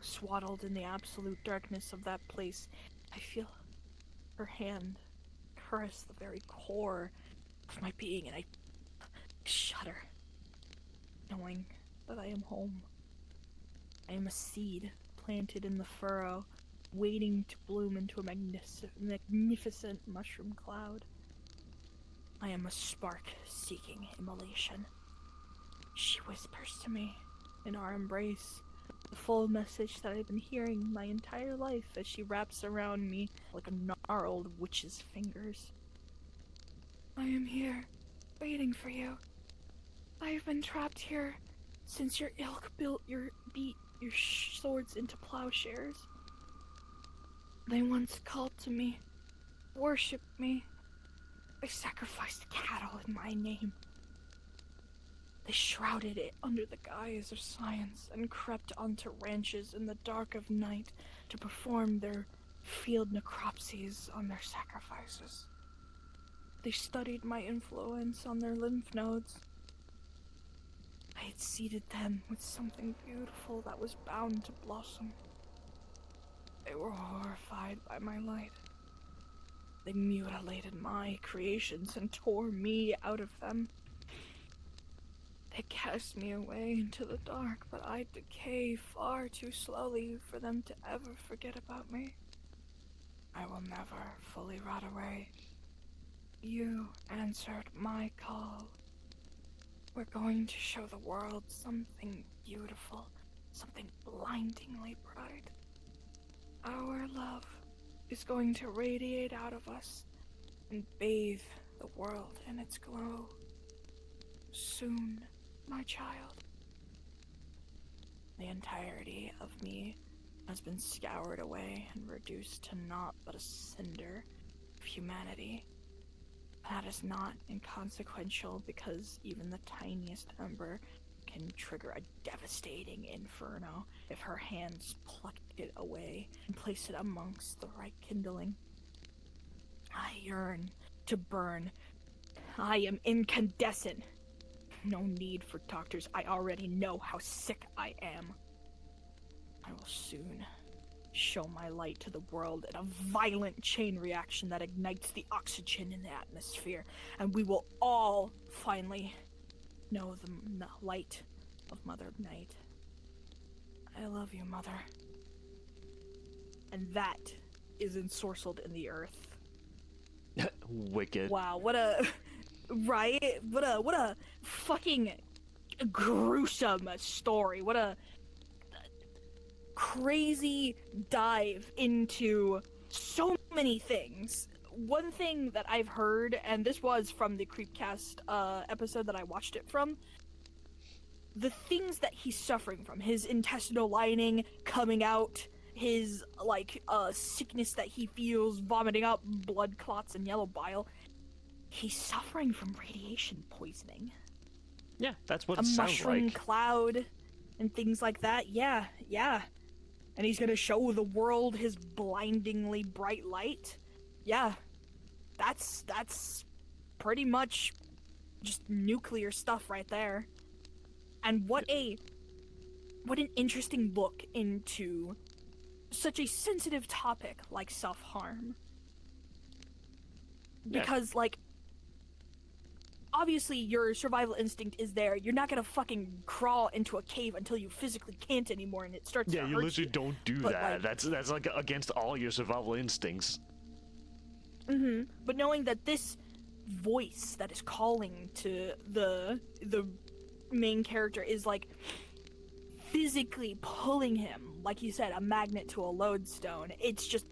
Swaddled in the absolute darkness of that place, I feel her hand caress the very core of my being, and I shudder, knowing that I am home. I am a seed planted in the furrow, waiting to bloom into a magnificent mushroom cloud. I am a spark seeking immolation. She whispers to me in our embrace the full message that I've been hearing my entire life as she wraps around me like a gnarled witch's fingers. I am here, waiting for you. I've been trapped here since your ilk beat your swords into plowshares. They once called to me, worshipped me. They sacrificed cattle in my name. They shrouded it under the guise of science and crept onto ranches in the dark of night to perform their field necropsies on their sacrifices. They studied my influence on their lymph nodes. I had seeded them with something beautiful that was bound to blossom. They were horrified by my light. They mutilated my creations and tore me out of them. They cast me away into the dark, but I decay far too slowly for them to ever forget about me. I will never fully rot away. You answered my call. We're going to show the world something beautiful, something blindingly bright. Our love is going to radiate out of us and bathe the world in its glow. Soon, my child. The entirety of me has been scoured away and reduced to naught but a cinder of humanity. That is not inconsequential because even the tiniest ember can trigger a devastating inferno if her hands plucked it away and place it amongst the right kindling. I yearn to burn. I am incandescent. No need for doctors. I already know how sick I am. I will soon show my light to the world in a violent chain reaction that ignites the oxygen in the atmosphere, and we will all finally know the light of Mother Night. I love you, Mother. And that is ensorcelled in the earth. Wicked. Wow, what a... Right? What a fucking gruesome story. What a crazy dive into so many things. One thing that I've heard, and this was from the Creepcast episode that I watched it from, the things that he's suffering from, his intestinal lining coming out, his, sickness that he feels, vomiting out blood clots and yellow bile, he's suffering from radiation poisoning. Yeah, that's what it sounds like. A mushroom like. cloud and things like that. Yeah. And he's gonna show the world his blindingly bright light. Yeah. That's pretty much just nuclear stuff right there. And what an interesting look into such a sensitive topic like self-harm. Because, obviously your survival instinct is there. You're not gonna fucking crawl into a cave until you physically can't anymore and it starts to hurt you. Yeah, you literally don't do that. That's against all your survival instincts. But knowing that this voice that is calling to the main character is physically pulling him, like you said, a magnet to a lodestone. It's just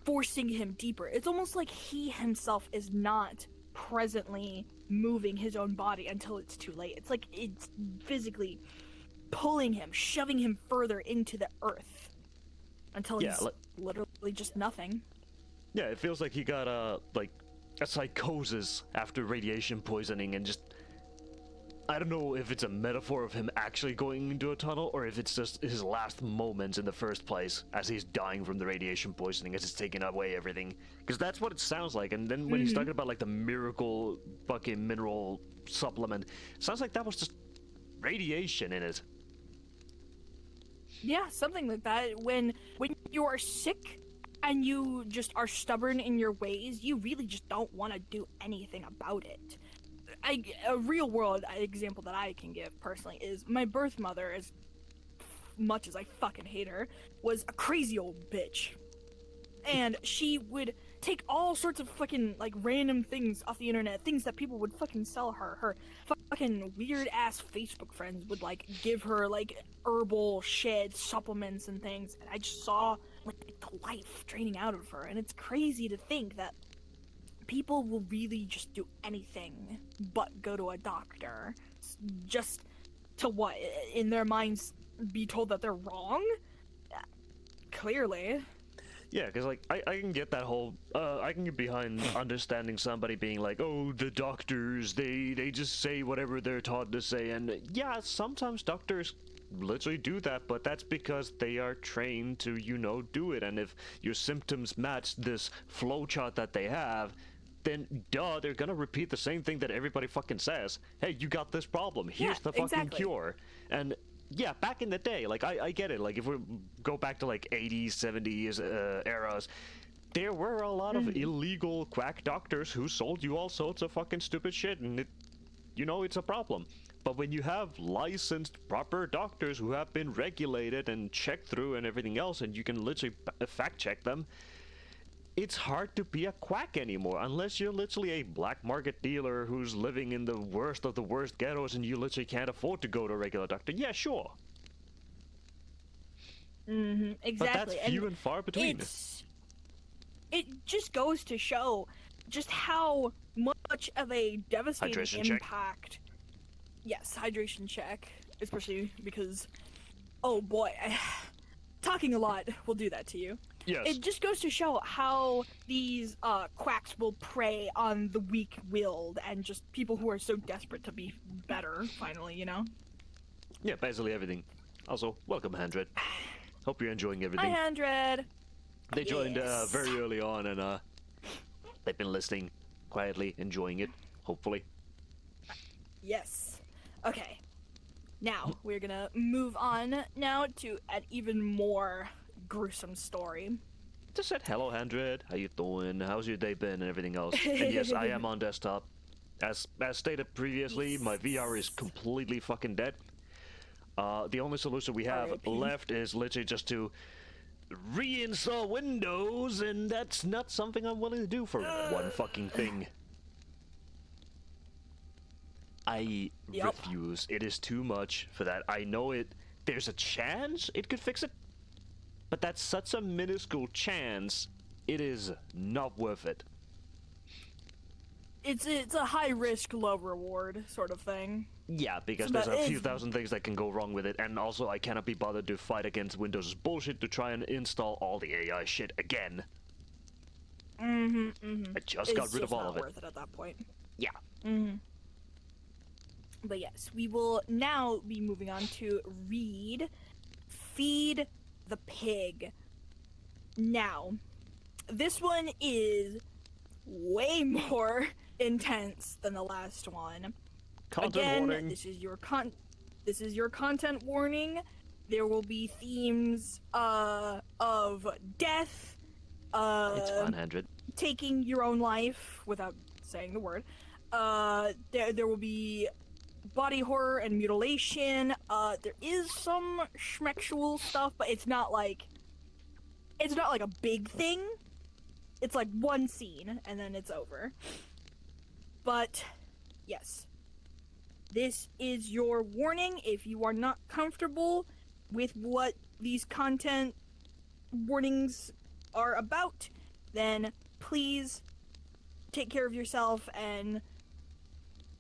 forcing him deeper. It's almost like he himself is not presently moving his own body until it's too late. It's like it's physically pulling him, shoving him further into the earth until he's literally just nothing. Yeah, it feels like he got a psychosis after radiation poisoning, and just, I don't know if it's a metaphor of him actually going into a tunnel or if it's just his last moments in the first place as he's dying from the radiation poisoning, as it's taking away everything. Because that's what it sounds like. And then when he's talking about the miracle fucking mineral supplement, it sounds like that was just radiation in it. Yeah, something like that. When you are sick and you just are stubborn in your ways, you really just don't want to do anything about it. A real world example that I can give personally is my birth mother, as much as I fucking hate her, was a crazy old bitch. And she would take all sorts of fucking like random things off the internet, things that people would fucking sell her. Her fucking weird ass Facebook friends would like give her like herbal shit, supplements and things, and I just saw like the life draining out of her, and it's crazy to think that people will really just do anything but go to a doctor just to what in their minds be told that they're wrong. Clearly. Yeah, because, like, I can get that whole, I can get behind understanding somebody being like, oh, the doctors, they just say whatever they're taught to say, and yeah, sometimes doctors literally do that, but that's because they are trained to, you know, do it, and if your symptoms match this flowchart that they have, then, duh, they're gonna repeat the same thing that everybody fucking says. Hey, you got this problem, here's the fucking exactly. cure. And yeah, back in the day, like, I get it, like, if we go back to, like, 80s, 70s eras, there were a lot of illegal quack doctors who sold you all sorts of fucking stupid shit, and it, you know, it's a problem. But when you have licensed, proper doctors who have been regulated and checked through and everything else, and you can literally fact check them, it's hard to be a quack anymore, unless you're literally a black market dealer who's living in the worst of the worst ghettos and you literally can't afford to go to a regular doctor. Yeah, sure. Exactly. But that's few and far between. It just goes to show just how much of a devastating Hydration impact. Check. Yes, hydration check, especially because, oh boy, talking a lot will do that to you. Yes. It just goes to show how these quacks will prey on the weak-willed and just people who are so desperate to be better, finally, you know? Yeah, basically everything. Also, welcome, Handred. Hope you're enjoying everything. Hi, Handred! They joined very early on, and they've been listening quietly, enjoying it, hopefully. Yes. Okay. Now, we're gonna move on now to an even more gruesome story. Just said hello, Handred. How you doing? How's your day been and everything else? And yes, I am on desktop. As stated previously, my VR is completely fucking dead. The only solution we have left is literally just to reinstall Windows, and that's not something I'm willing to do for one fucking thing. I refuse. It is too much for that. I know it. There's a chance it could fix it, but that's such a minuscule chance. It is not worth it. It's a high risk, low reward sort of thing. Yeah, because there's a few thousand things that can go wrong with it, and also I cannot be bothered to fight against Windows' bullshit to try and install all the AI shit again. I just got rid of all of it. It's worth it at that point. Yeah. But yes, we will now be moving on to read Feed the Pig. Now, this one is way more intense than the last one. Content warning. This is your content warning. There will be themes of death, it's fine, 100. taking your own life without saying the word. There will be body horror and mutilation. There is some schmexual stuff, but it's not like a big thing. It's like one scene and then it's over. But yes, this is your warning. If you are not comfortable with what these content warnings are about, then please take care of yourself and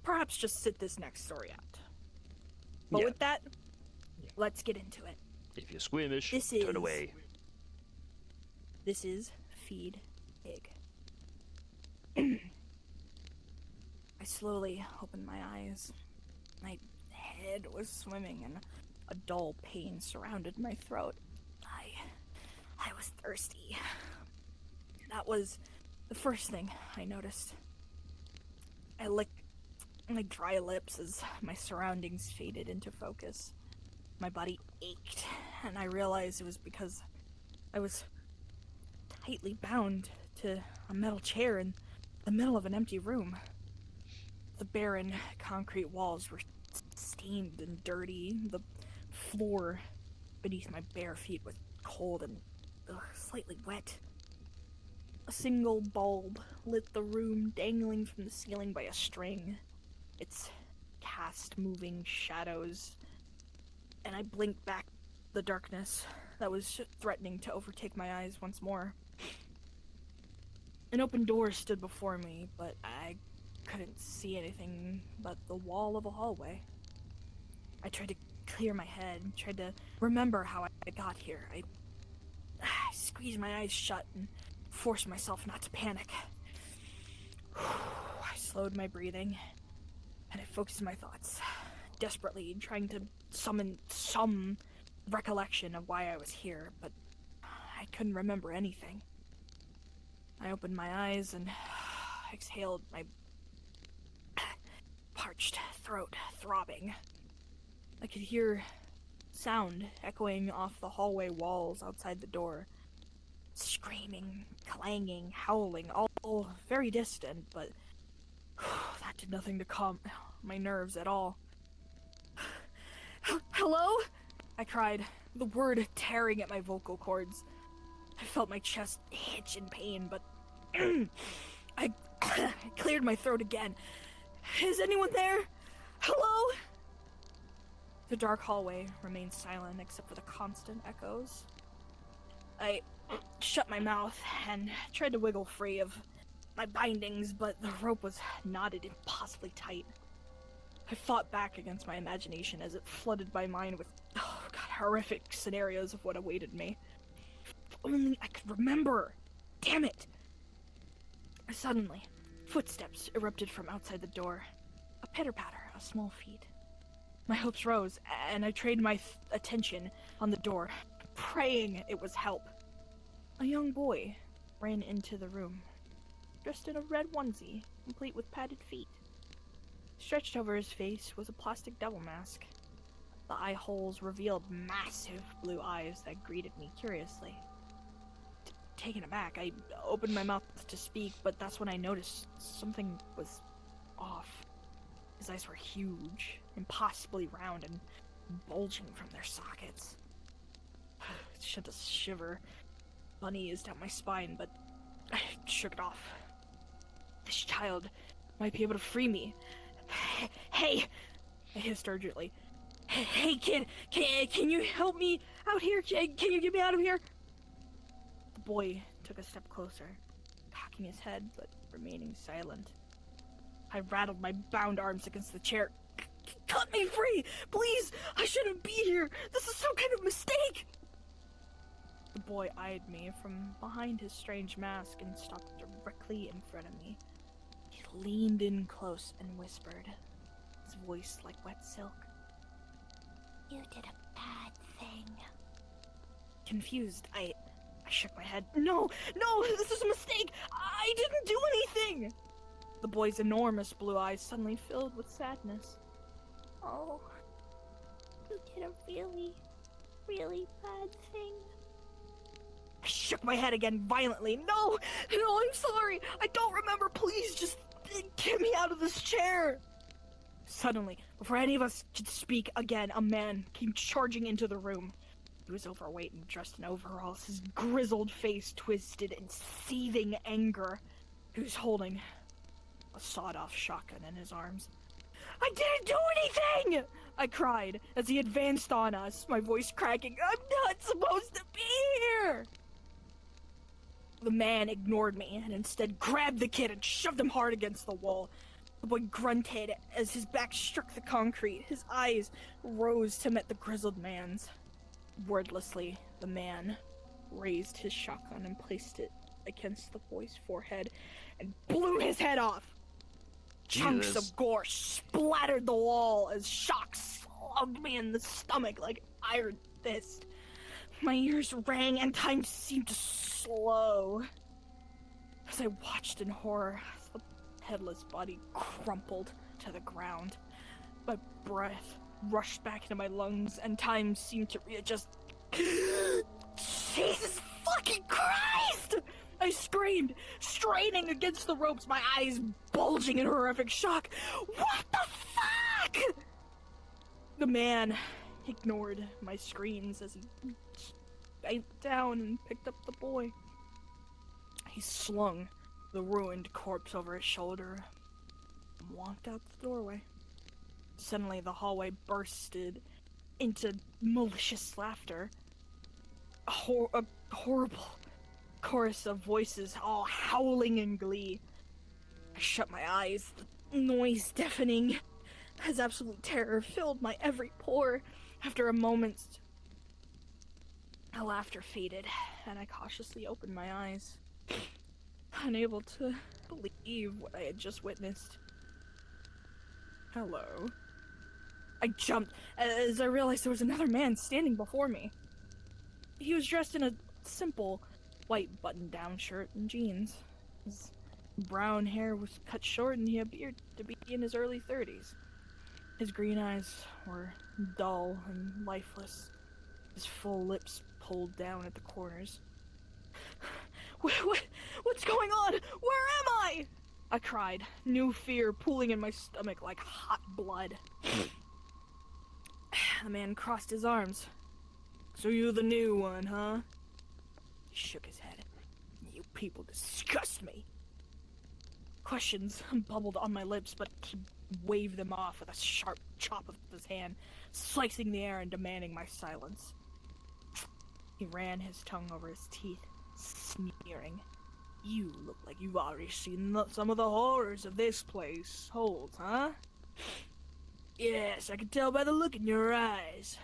perhaps just sit this next story out. But with that, let's get into it. If you're squeamish, turn away. This is Feed Pig. I slowly opened my eyes. My head was swimming and a dull pain surrounded my throat. I was thirsty. That was the first thing I noticed. I licked my dry lips as my surroundings faded into focus. My body ached, and I realized it was because I was tightly bound to a metal chair in the middle of an empty room. The barren concrete walls were stained and dirty. The floor beneath my bare feet was cold and slightly wet. A single bulb lit the room, dangling from the ceiling by a string. Its cast moving shadows, and I blinked back the darkness that was threatening to overtake my eyes once more. An open door stood before me, but I couldn't see anything but the wall of a hallway. I tried to clear my head, tried to remember how I got here. I squeezed my eyes shut and forced myself not to panic. I slowed my breathing, and I focused my thoughts, desperately trying to summon some recollection of why I was here, but I couldn't remember anything. I opened my eyes and exhaled, my parched throat throbbing. I could hear sound echoing off the hallway walls outside the door. Screaming, clanging, howling, all very distant, but that did nothing to calm my nerves at all. Hello? I cried, the word tearing at my vocal cords. I felt my chest hitch in pain, but I cleared my throat again. Is anyone there? Hello? The dark hallway remained silent except for the constant echoes. I shut my mouth and tried to wiggle free of my bindings, but the rope was knotted impossibly tight. I fought back against my imagination as it flooded my mind with horrific scenarios of what awaited me. If only I could remember! Damn it! Suddenly, footsteps erupted from outside the door. A pitter-patter of small feet. My hopes rose, and I trained my attention on the door, praying it was help. A young boy ran into the room, dressed in a red onesie, complete with padded feet. Stretched over his face was a plastic devil mask. The eye holes revealed massive blue eyes that greeted me curiously. Taken aback, I opened my mouth to speak, but that's when I noticed something was off. His eyes were huge, impossibly round, and bulging from their sockets. It sent a shiver uneased down my spine, but I shook it off. This child might be able to free me. Hey! I hissed urgently. Hey kid, can you help me out here? Can you get me out of here? The boy took a step closer, cocking his head but remaining silent. I rattled my bound arms against the chair. Cut me free! Please! I shouldn't be here! This is some kind of mistake! The boy eyed me from behind his strange mask and stopped directly in front of me. He leaned in close and whispered, his voice like wet silk. You did a bad thing. Confused, I shook my head. No, this is a mistake! I didn't do anything! The boy's enormous blue eyes suddenly filled with sadness. Oh, you did a really, really bad thing. I shook my head again violently. No, I'm sorry. I don't remember. Please, just get me out of this chair. Suddenly, before any of us could speak again, a man came charging into the room. He was overweight and dressed in overalls, his grizzled face twisted in seething anger. He was holding a sawed-off shotgun in his arms. I didn't do anything! I cried as he advanced on us, my voice cracking. I'm not supposed to be here! The man ignored me and instead grabbed the kid and shoved him hard against the wall. The boy grunted as his back struck the concrete. His eyes rose to meet the grizzled man's. Wordlessly, the man raised his shotgun and placed it against the boy's forehead and blew his head off. Chunks of gore splattered the wall as shock slugged me in the stomach like an iron fist. My ears rang and time seemed to slow. As I watched in horror, the headless body crumpled to the ground. My breath rushed back into my lungs and time seemed to readjust. Jesus fucking Christ! I screamed, straining against the ropes, my eyes bulging in horrific shock. What the fuck? The man ignored my screams as he bent down and picked up the boy. He slung the ruined corpse over his shoulder and walked out the doorway. Suddenly, the hallway bursted into malicious laughter. A horrible chorus of voices, all howling in glee. I shut my eyes, the noise deafening, as absolute terror filled my every pore. After a moment, the laughter faded, and I cautiously opened my eyes, unable to believe what I had just witnessed. Hello. I jumped as I realized there was another man standing before me. He was dressed in a simple white button-down shirt and jeans. His brown hair was cut short and he appeared to be in his early 30s. His green eyes were dull and lifeless, his full lips pulled down at the corners. What's going on? Where am I? I cried, new fear pooling in my stomach like hot blood. The man crossed his arms. So you're the new one, huh? He shook his head. You people disgust me. Questions bubbled on my lips, but he waved them off with a sharp chop of his hand, slicing the air and demanding my silence. He ran his tongue over his teeth, sneering. You look like you've already seen some of the horrors of this place holds, huh? Yes, I can tell by the look in your eyes.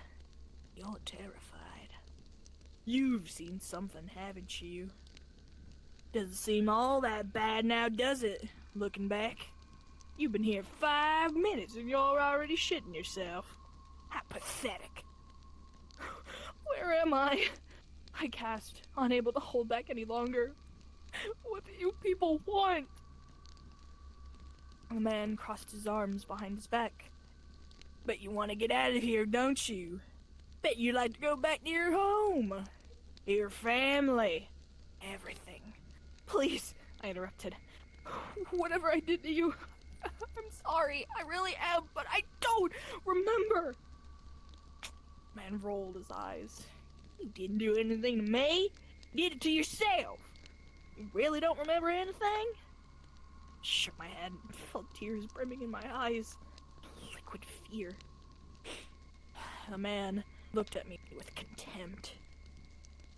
You're terrified. You've seen something, haven't you? Doesn't seem all that bad now, does it? Looking back. You've been here 5 minutes and you're already shitting yourself. How pathetic. Where am I? I gasped, unable to hold back any longer. What do you people want? The man crossed his arms behind his back. Bet you want to get out of here, don't you? Bet you'd like to go back to your home, your family, everything. Please, I interrupted. Whatever I did to you, I'm sorry, I really am, but I don't remember. Man rolled his eyes. You didn't do anything to me. You did it to yourself. You really don't remember anything? Shook my head and felt tears brimming in my eyes. Liquid fear. The man looked at me with contempt.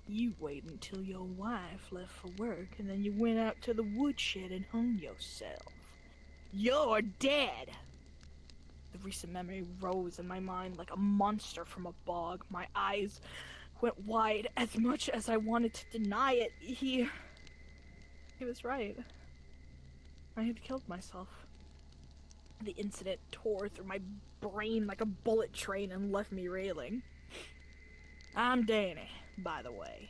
You waited until your wife left for work and then you went out to the woodshed and hung yourself. You're dead! The recent memory rose in my mind like a monster from a bog. My eyes went wide as much as I wanted to deny it. He was right. I had killed myself. The incident tore through my brain like a bullet train and left me reeling. I'm Danny, by the way,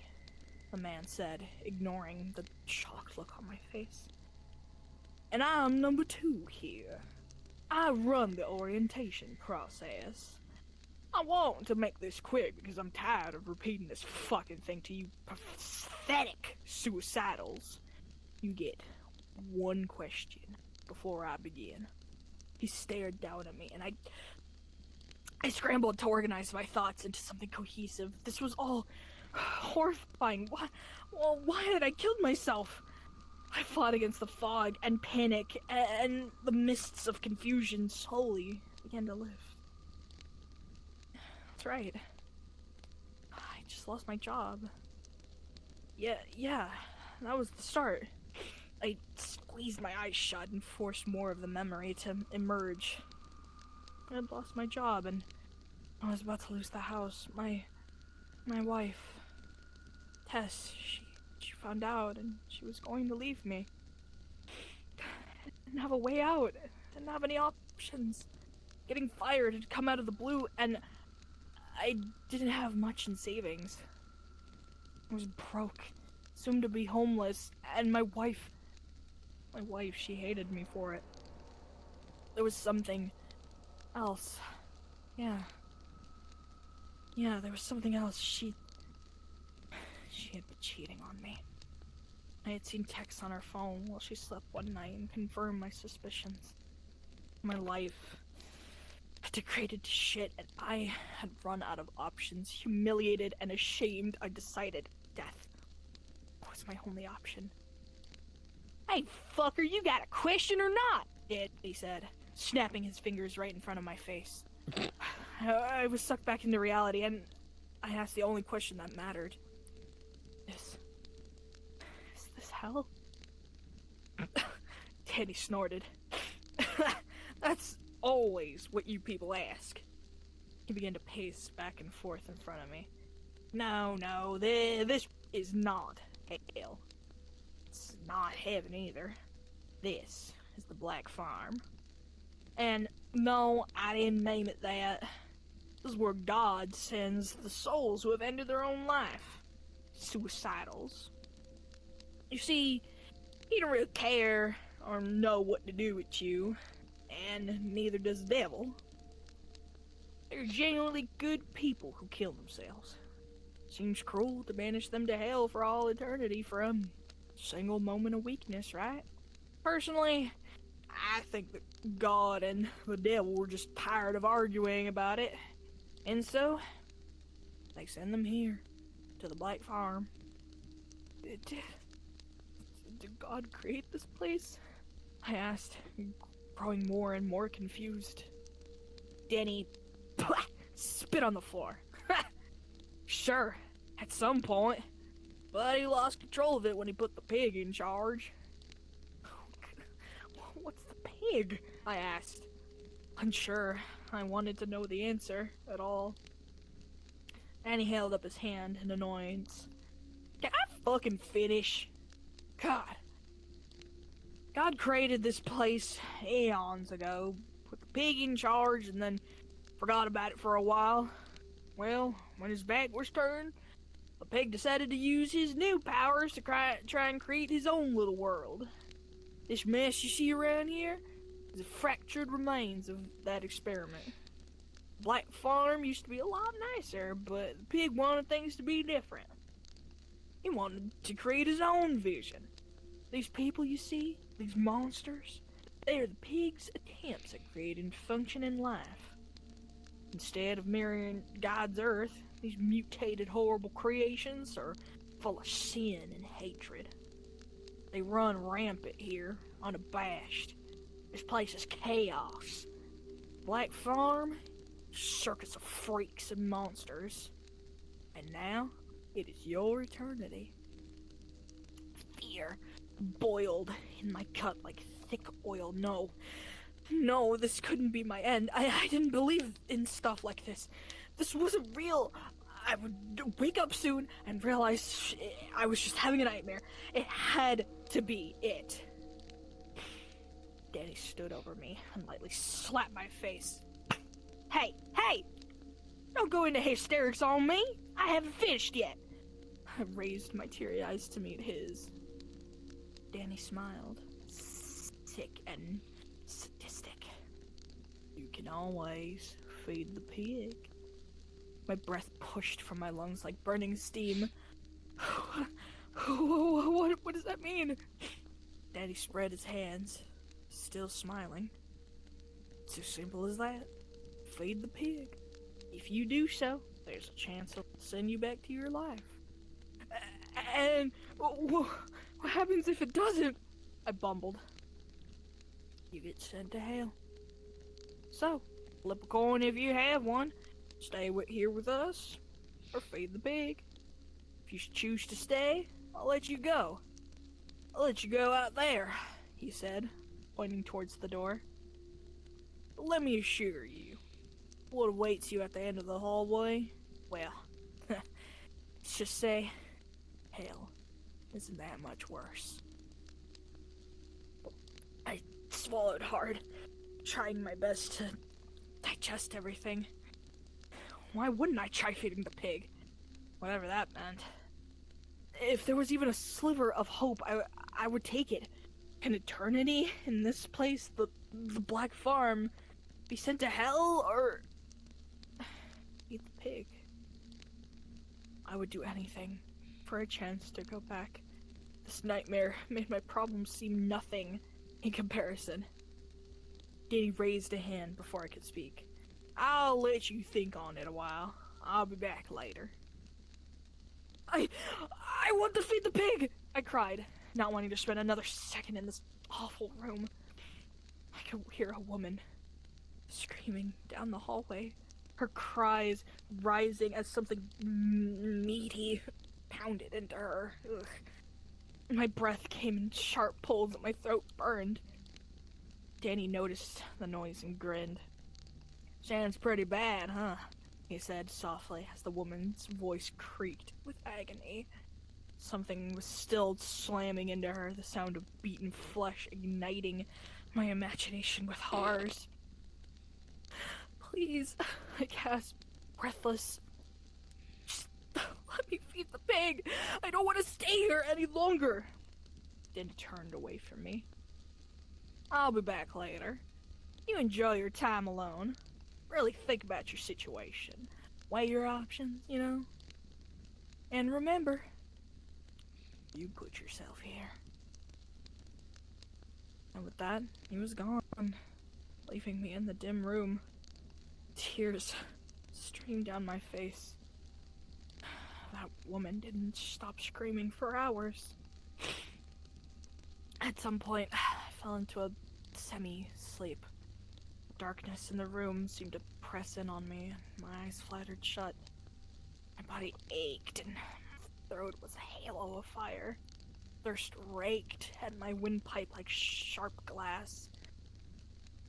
the man said, ignoring the shocked look on my face. And I'm number 2 here. I run the orientation process. I want to make this quick because I'm tired of repeating this fucking thing to you pathetic suicidals. You get one question before I begin. He stared down at me, and I scrambled to organize my thoughts into something cohesive. This was all horrifying. Why had I killed myself? I fought against the fog and panic, and the mists of confusion slowly began to lift. That's right. I just lost my job. Yeah, that was the start. I squeezed my eyes shut and forced more of the memory to emerge. I had lost my job and I was about to lose the house. My wife, Tess, she found out and she was going to leave me. I didn't have a way out. I didn't have any options. Getting fired had come out of the blue and I didn't have much in savings. I was broke, soon to be homeless, and my wife, she hated me for it. There was something else. Yeah, there was something else. She had been cheating on me. I had seen texts on her phone while she slept one night and confirmed my suspicions. My life had degraded to shit, and I had run out of options. Humiliated and ashamed, I decided death was my only option. Hey, fucker, you got a question or not? He said, snapping his fingers right in front of my face. I was sucked back into reality, and I asked the only question that mattered. Is this hell? Teddy snorted. That's always what you people ask. He began to pace back and forth in front of me. No, this is not hell. It's not heaven either. This is the Black Farm. And no, I didn't name it that. This is where God sends the souls who have ended their own life. Suicidals. You see, he don't really care or know what to do with you, and neither does the devil. They're genuinely good people who kill themselves. Seems cruel to banish them to hell for all eternity for a single moment of weakness, right? Personally, I think that God and the devil were just tired of arguing about it, and so they send them here, to the Black Farm. Did God create this place? I asked, growing more and more confused. Danny spit on the floor. Sure, at some point, but he lost control of it when he put the pig in charge. What's the pig? I asked. Unsure, I wanted to know the answer at all. And he held up his hand in annoyance. Can I fucking finish? God created this place eons ago, put the pig in charge, and then forgot about it for a while. Well, when his back was turned, the pig decided to use his new powers to try and create his own little world. This mess you see around here is the fractured remains of that experiment. Black Farm used to be a lot nicer, but the pig wanted things to be different. He wanted to create his own vision. These people you see, these monsters, they are the pig's attempts at creating functioning life. Instead of mirroring God's earth, these mutated, horrible creations are full of sin and hatred. They run rampant here, unabashed. This place is chaos. Black Farm, circus of freaks and monsters. And now, it is your eternity. Fear boiled in my gut like thick oil. No, this couldn't be my end. I didn't believe in stuff like this. This wasn't real. I would wake up soon and realize I was just having a nightmare. It had to be it. Danny stood over me and lightly slapped my face. Hey! Don't go into hysterics on me! I haven't finished yet! I raised my teary eyes to meet his. Danny smiled, sick and sadistic. You can always feed the pig. My breath pushed from my lungs like burning steam. What does that mean? Danny spread his hands, still smiling. It's as simple as that. Feed the pig. If you do so, there's a chance he'll send you back to your life. And what happens if it doesn't? I bumbled. You get sent to hell. So, flip a coin if you have one. Stay here with us, or feed the pig. If you choose to stay, I'll let you go. I'll let you go out there, he said, pointing towards the door. But let me assure you, what awaits you at the end of the hallway, well, let's just say, hell isn't that much worse. I swallowed hard, trying my best to digest everything. Why wouldn't I try feeding the pig? Whatever that meant. If there was even a sliver of hope, I would take it. Can eternity in this place, the Black Farm, be sent to hell, or eat the pig? I would do anything for a chance to go back. This nightmare made my problems seem nothing in comparison. Danny raised a hand before I could speak. I'll let you think on it a while. I'll be back later. I want to feed the pig! I cried, not wanting to spend another second in this awful room. I could hear a woman screaming down the hallway, her cries rising as something meaty pounded into her. Ugh. My breath came in sharp pulls and my throat burned. Danny noticed the noise and grinned. "Sounds pretty bad, huh?" he said softly as the woman's voice creaked with agony. Something was still slamming into her, the sound of beaten flesh igniting my imagination with horrors. "Please," I gasped, breathless. "Just let me feed the pig. I don't want to stay here any longer." Then turned away from me. "I'll be back later. You enjoy your time alone. Really think about your situation. Weigh your options, you know? And remember, you put yourself here." And with that, he was gone, leaving me in the dim room. Tears streamed down my face. That woman didn't stop screaming for hours. At some point, I fell into a semi-sleep. Darkness in the room seemed to press in on me, and my eyes fluttered shut. My body ached, and my throat was a halo of fire. Thirst raked at my windpipe like sharp glass.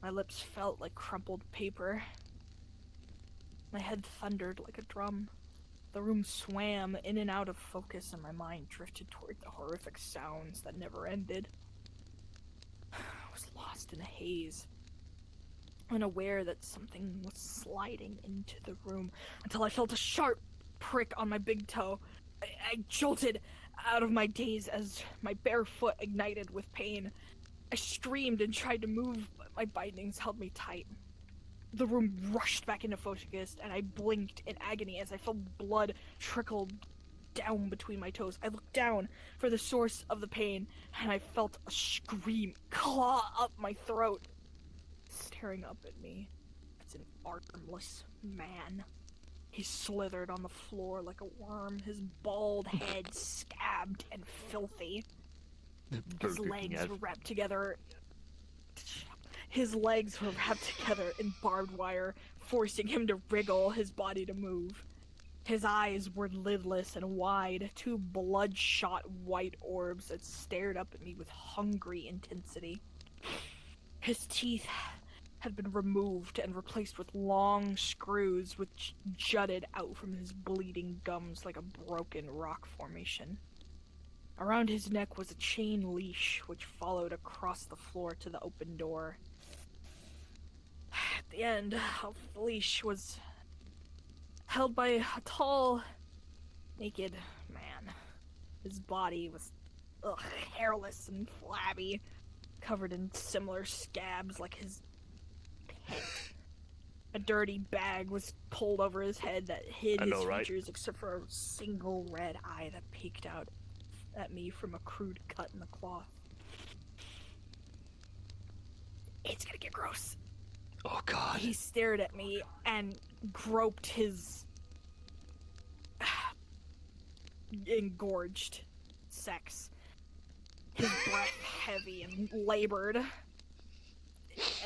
My lips felt like crumpled paper. My head thundered like a drum. The room swam in and out of focus, and my mind drifted toward the horrific sounds that never ended. I was lost in a haze, unaware that something was sliding into the room, until I felt a sharp prick on my big toe. I jolted out of my daze as my bare foot ignited with pain. I screamed and tried to move, but my bindings held me tight. The room rushed back into focus, and I blinked in agony as I felt blood trickle down between my toes. I looked down for the source of the pain, and I felt a scream claw up my throat. Staring up at me, it's an armless man. He slithered on the floor like a worm, his bald head scabbed and filthy. His legs were wrapped together. His legs were wrapped together in barbed wire, forcing him to wriggle his body to move. His eyes were lidless and wide, two bloodshot white orbs that stared up at me with hungry intensity. His teeth had been removed and replaced with long screws which jutted out from his bleeding gums like a broken rock formation. Around his neck was a chain leash which followed across the floor to the open door. At the end of the leash was held by a tall, naked man. His body was hairless and flabby, covered in similar scabs like his head. A dirty bag was pulled over his head that hid his features except for a single red eye that peeked out at me from a crude cut in the cloth. It's gonna get gross. Oh god. He stared at me and groped his engorged sex. His breath heavy and labored.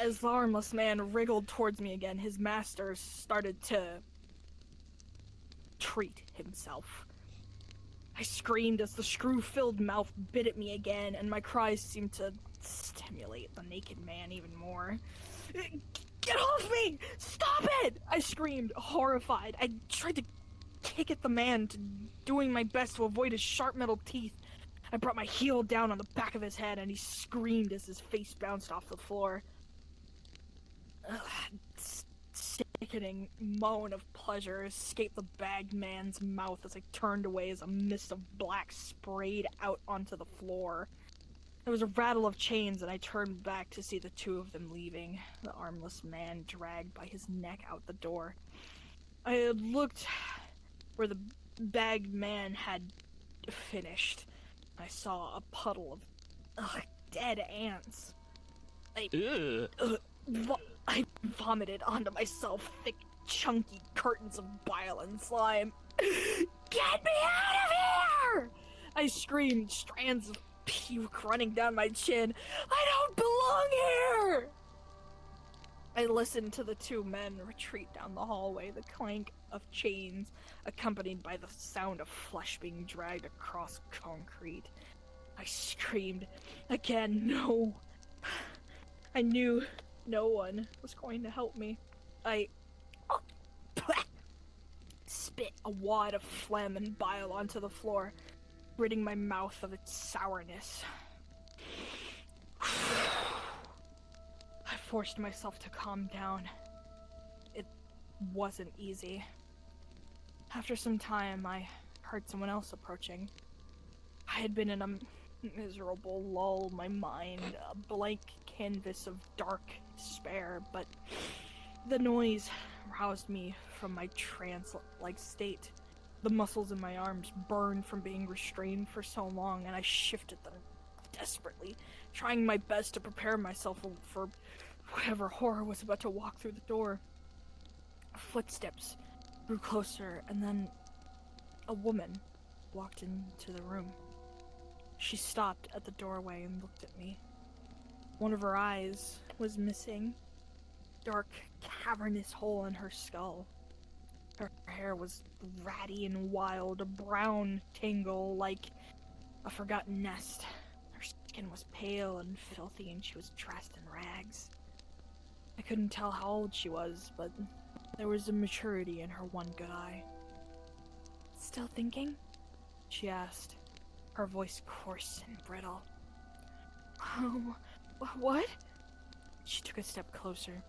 As the armless man wriggled towards me again, his master started to treat himself. I screamed as the screw-filled mouth bit at me again, and my cries seemed to stimulate the naked man even more. "Get off me! Stop it!" I screamed, horrified. I tried to kick at the man, doing my best to avoid his sharp metal teeth. I brought my heel down on the back of his head, and he screamed as his face bounced off the floor. Sickening moan of pleasure escaped the bagged man's mouth as I turned away as a mist of black sprayed out onto the floor. There was a rattle of chains, and I turned back to see the two of them leaving, the armless man dragged by his neck out the door. I had looked where the bagged man had finished. I saw a puddle of dead ants. I vomited onto myself thick, chunky curtains of bile and slime. "Get me out of here!" I screamed, strands of puke running down my chin. I don't belong here! I listened to the two men retreat down the hallway, the clank of chains accompanied by the sound of flesh being dragged across concrete. I screamed again, no. I knew no one was going to help me. I spit a wad of phlegm and bile onto the floor, ridding my mouth of its sourness. I forced myself to calm down. It wasn't easy. After some time, I heard someone else approaching. I had been in a miserable lull, my mind a blank canvas of dark despair, but the noise roused me from my trance-like state. The muscles in my arms burned from being restrained for so long, and I shifted them desperately, trying my best to prepare myself for whatever horror was about to walk through the door. Footsteps grew closer, and then a woman walked into the room. She stopped at the doorway and looked at me. One of her eyes was missing, dark, cavernous hole in her skull. Her hair was ratty and wild, a brown tangle like a forgotten nest. Her skin was pale and filthy, and she was dressed in rags. I couldn't tell how old she was, but there was a maturity in her one good eye. "Still thinking?" she asked, her voice coarse and brittle. "Oh, what?" She took a step closer.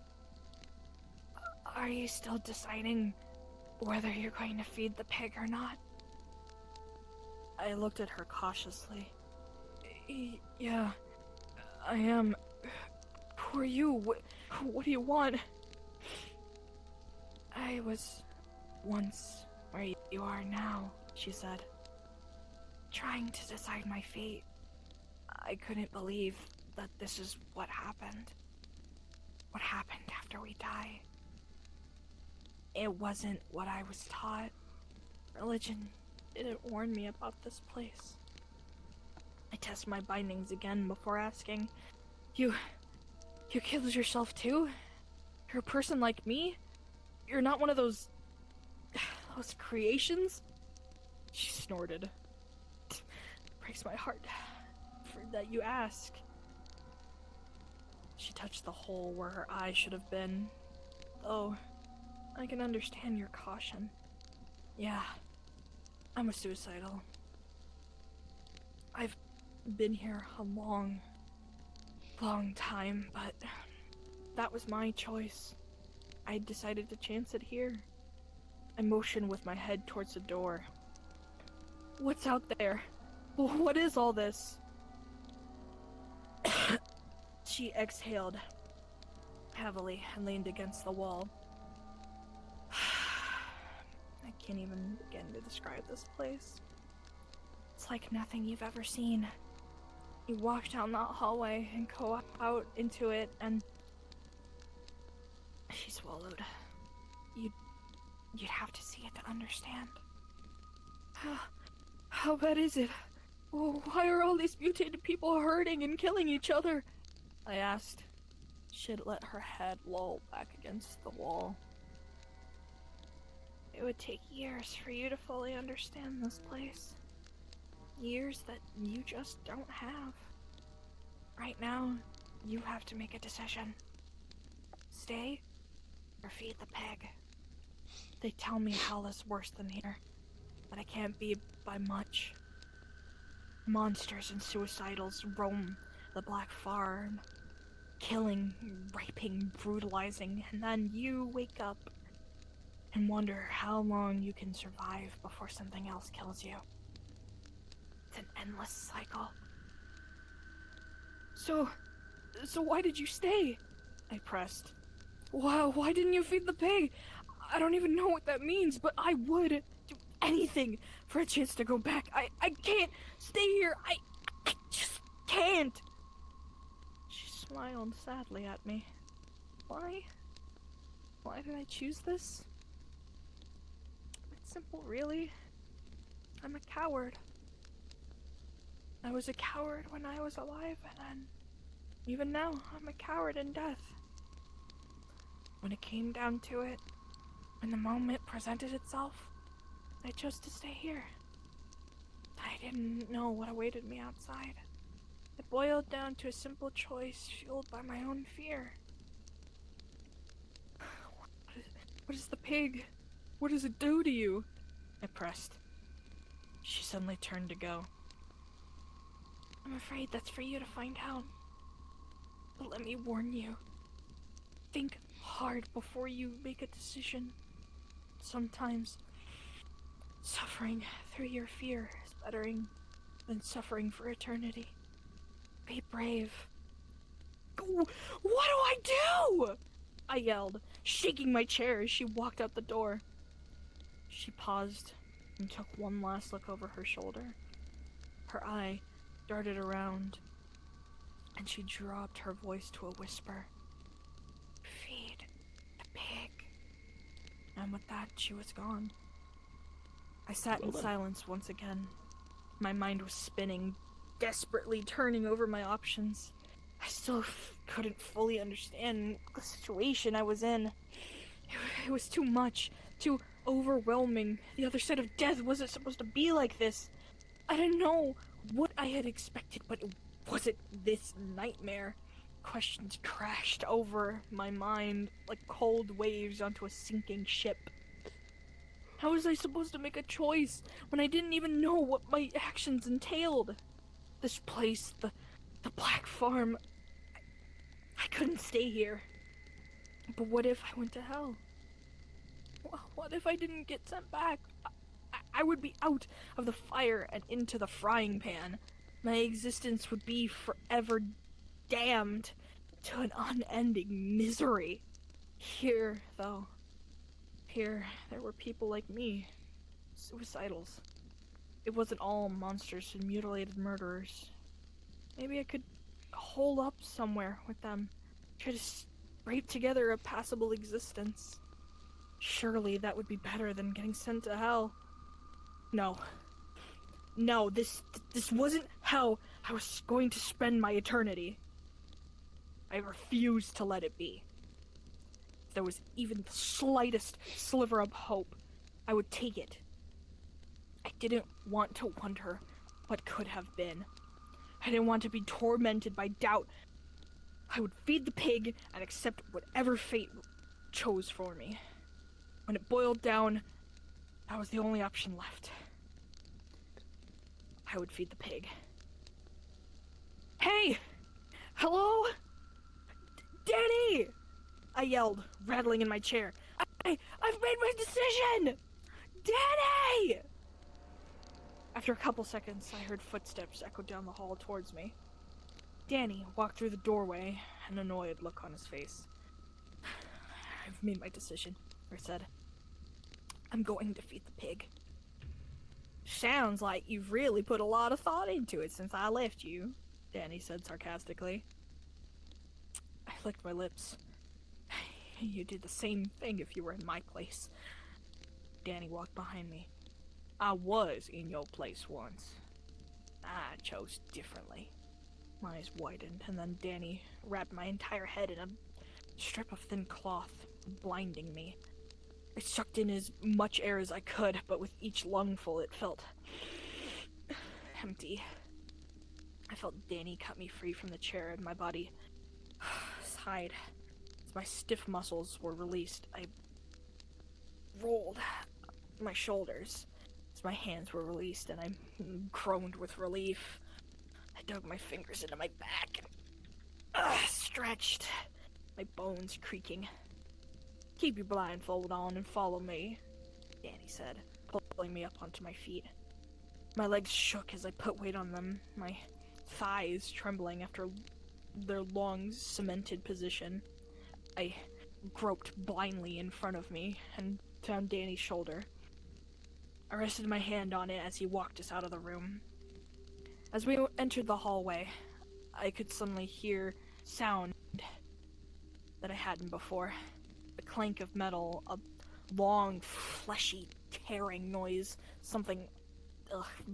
"Are you still deciding whether you're going to feed the pig or not?" I looked at her cautiously. Yeah, I am. Who are you? What do you want?" "I was once where you are now," she said, "trying to decide my fate. I couldn't believe that this is what happened. What happened after we die. It wasn't what I was taught. Religion didn't warn me about this place." I tested my bindings again before asking, You killed yourself too? You're a person like me? You're not one of those creations?" She snorted. "Breaks my heart that you ask." She touched the hole where her eye should have been. "Oh, I can understand your caution. Yeah, I'm a suicidal. I've been here a long time, but that was my choice. I decided to chance it here." I motioned with my head towards the door. "What's out there? What is all this?" She exhaled heavily and leaned against the wall. I can't even begin to describe this place. It's like nothing you've ever seen. You walk down that hallway and go out into it, and she swallowed. You'd have to see it to understand. How bad is it? Why are all these mutated people hurting and killing each other?" I asked. She'd let her head loll back against the wall. "It would take years for you to fully understand this place. Years that you just don't have. Right now, you have to make a decision. Stay or feed the pig. They tell me hell is worse than here, but it can't be by much. Monsters and suicidals roam the Black Farm, killing, raping, brutalizing, and then you wake up and wonder how long you can survive before something else kills you. It's an endless cycle." So why did you stay?" I pressed. Why didn't you feed the pig? I don't even know what that means, but I would do anything for a chance to go back. I can't stay here. I just can't. She smiled sadly at me. Why? Why did I choose this? It's simple, really. I'm a coward. I was a coward when I was alive, and even now, I'm a coward in death. When it came down to it, when the moment presented itself, I chose to stay here. I didn't know what awaited me outside. It boiled down to a simple choice fueled by my own fear. What is the pig? What does it do to you? I pressed. She suddenly turned to go. I'm afraid that's for you to find out. But let me warn you. Think hard before you make a decision. Sometimes suffering through your fear is better than suffering for eternity. Be brave. What do I do? I yelled, shaking my chair as she walked out the door. She paused and took one last look over her shoulder. Her eye darted around, and she dropped her voice to a whisper. Feed the pig. And with that, she was gone. I sat in silence once again. My mind was spinning, desperately turning over my options. I still couldn't fully understand the situation I was in. It was too much, too overwhelming. The other side of death wasn't supposed to be like this. I didn't know what I had expected, but was it this nightmare? Questions crashed over my mind like cold waves onto a sinking ship. How was I supposed to make a choice when I didn't even know what my actions entailed? This place, the Black Farm, I couldn't stay here. But what if I went to hell? What if I didn't get sent back? I would be out of the fire and into the frying pan. My existence would be forever damned to an unending misery. Here, though, there were people like me, suicidals. It wasn't all monsters and mutilated murderers. Maybe I could hole up somewhere with them, try to scrape together a passable existence. Surely that would be better than getting sent to hell. No, this wasn't how I was going to spend my eternity. I refused to let it be. If there was even the slightest sliver of hope, I would take it. I didn't want to wonder what could have been. I didn't want to be tormented by doubt. I would feed the pig and accept whatever fate chose for me. When it boiled down, that was the only option left. I would feed the pig. Hey! Hello? Danny! I yelled, rattling in my chair. I've made my decision! Danny! After a couple seconds, I heard footsteps echo down the hall towards me. Danny walked through the doorway, an annoyed look on his face. I've made my decision, I said. I'm going to feed the pig. Sounds like you've really put a lot of thought into it since I left you, Danny said sarcastically. I licked my lips. You'd do the same thing if you were in my place. Danny walked behind me. I was in your place once. I chose differently. My eyes widened, and then Danny wrapped my entire head in a strip of thin cloth, blinding me. I sucked in as much air as I could, but with each lungful it felt empty. I felt Danny cut me free from the chair, and my body sighed. As my stiff muscles were released, I rolled my shoulders. As my hands were released, and I groaned with relief. I dug my fingers into my back and stretched, my bones creaking. Keep your blindfold on and follow me, Danny said, pulling me up onto my feet. My legs shook as I put weight on them, my thighs trembling after their long, cemented position. I groped blindly in front of me and found Danny's shoulder. I rested my hand on it as he walked us out of the room. As we entered the hallway, I could suddenly hear sound that I hadn't before. The clank of metal, a long, fleshy, tearing noise, something,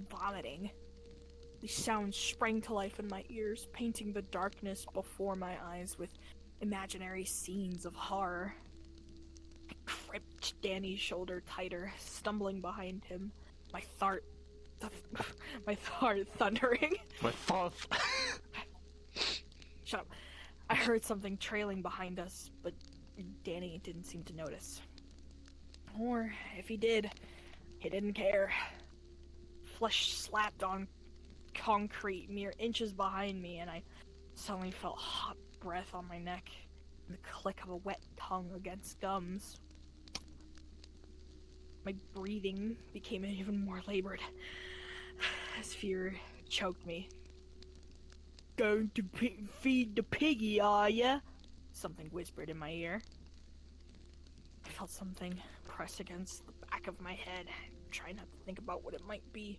vomiting. These sounds sprang to life in my ears, painting the darkness before my eyes with imaginary scenes of horror. I gripped Danny's shoulder tighter, stumbling behind him, my heart thundering. My thoughts. Shut up. I heard something trailing behind us, but Danny didn't seem to notice. Or, if he did, he didn't care. Flesh slapped on concrete mere inches behind me, and I suddenly felt hot breath on my neck and the click of a wet tongue against gums. My breathing became even more labored as fear choked me. Going to feed the piggy, are ya? Something whispered in my ear. I felt something press against the back of my head, trying not to think about what it might be.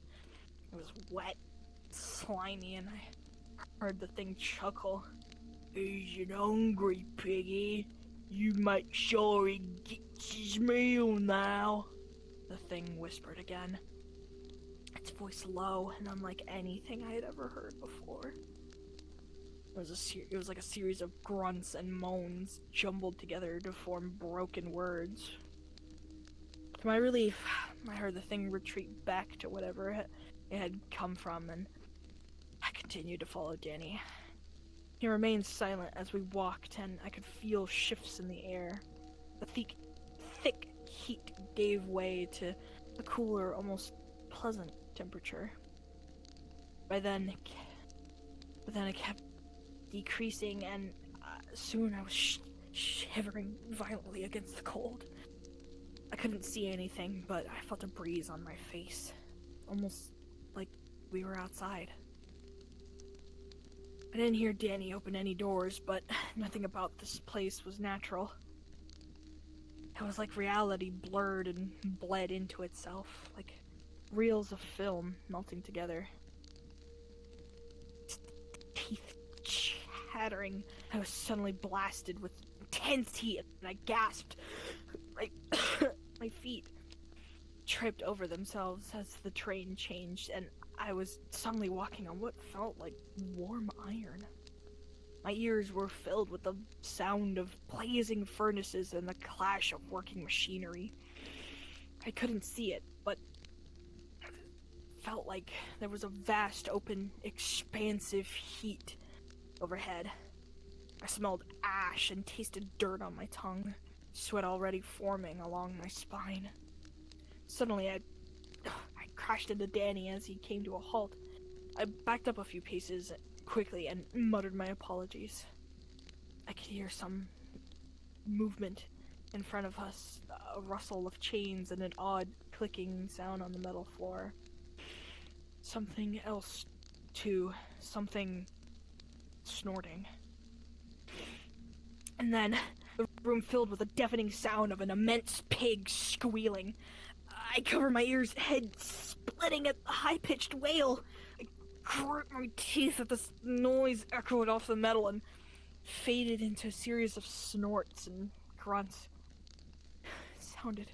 It was wet, slimy, and I heard the thing chuckle. Is it hungry, piggy? You make sure he gets his meal now. The thing whispered again. Its voice low and unlike anything I had ever heard before. It was like a series of grunts and moans jumbled together to form broken words. To my relief, I heard the thing retreat back to whatever it had come from, and I continued to follow Danny. He remained silent as we walked, and I could feel shifts in the air. The thick heat gave way to a cooler, almost pleasant temperature. But then it kept decreasing, and soon I was shivering violently against the cold. I couldn't see anything, but I felt a breeze on my face, almost like we were outside. I didn't hear Danny open any doors, but nothing about this place was natural. It was like reality blurred and bled into itself, like reels of film melting together. Teeth chattering, I was suddenly blasted with intense heat, and I gasped. My feet tripped over themselves as the train changed, and I was suddenly walking on what felt like warm iron. My ears were filled with the sound of blazing furnaces and the clash of working machinery. I couldn't see it, but it felt like there was a vast, open, expansive heat overhead. I smelled ash and tasted dirt on my tongue, sweat already forming along my spine. Suddenly, I crashed into Danny as he came to a halt. I backed up a few paces quickly and muttered my apologies. I could hear some movement in front of us, a rustle of chains and an odd clicking sound on the metal floor. Something else, too. Something snorting. And then the room filled with a deafening sound of an immense pig squealing. I covered my ears, head splitting at a high-pitched wail. I grit my teeth as this noise echoed off the metal and faded into a series of snorts and grunts. It sounded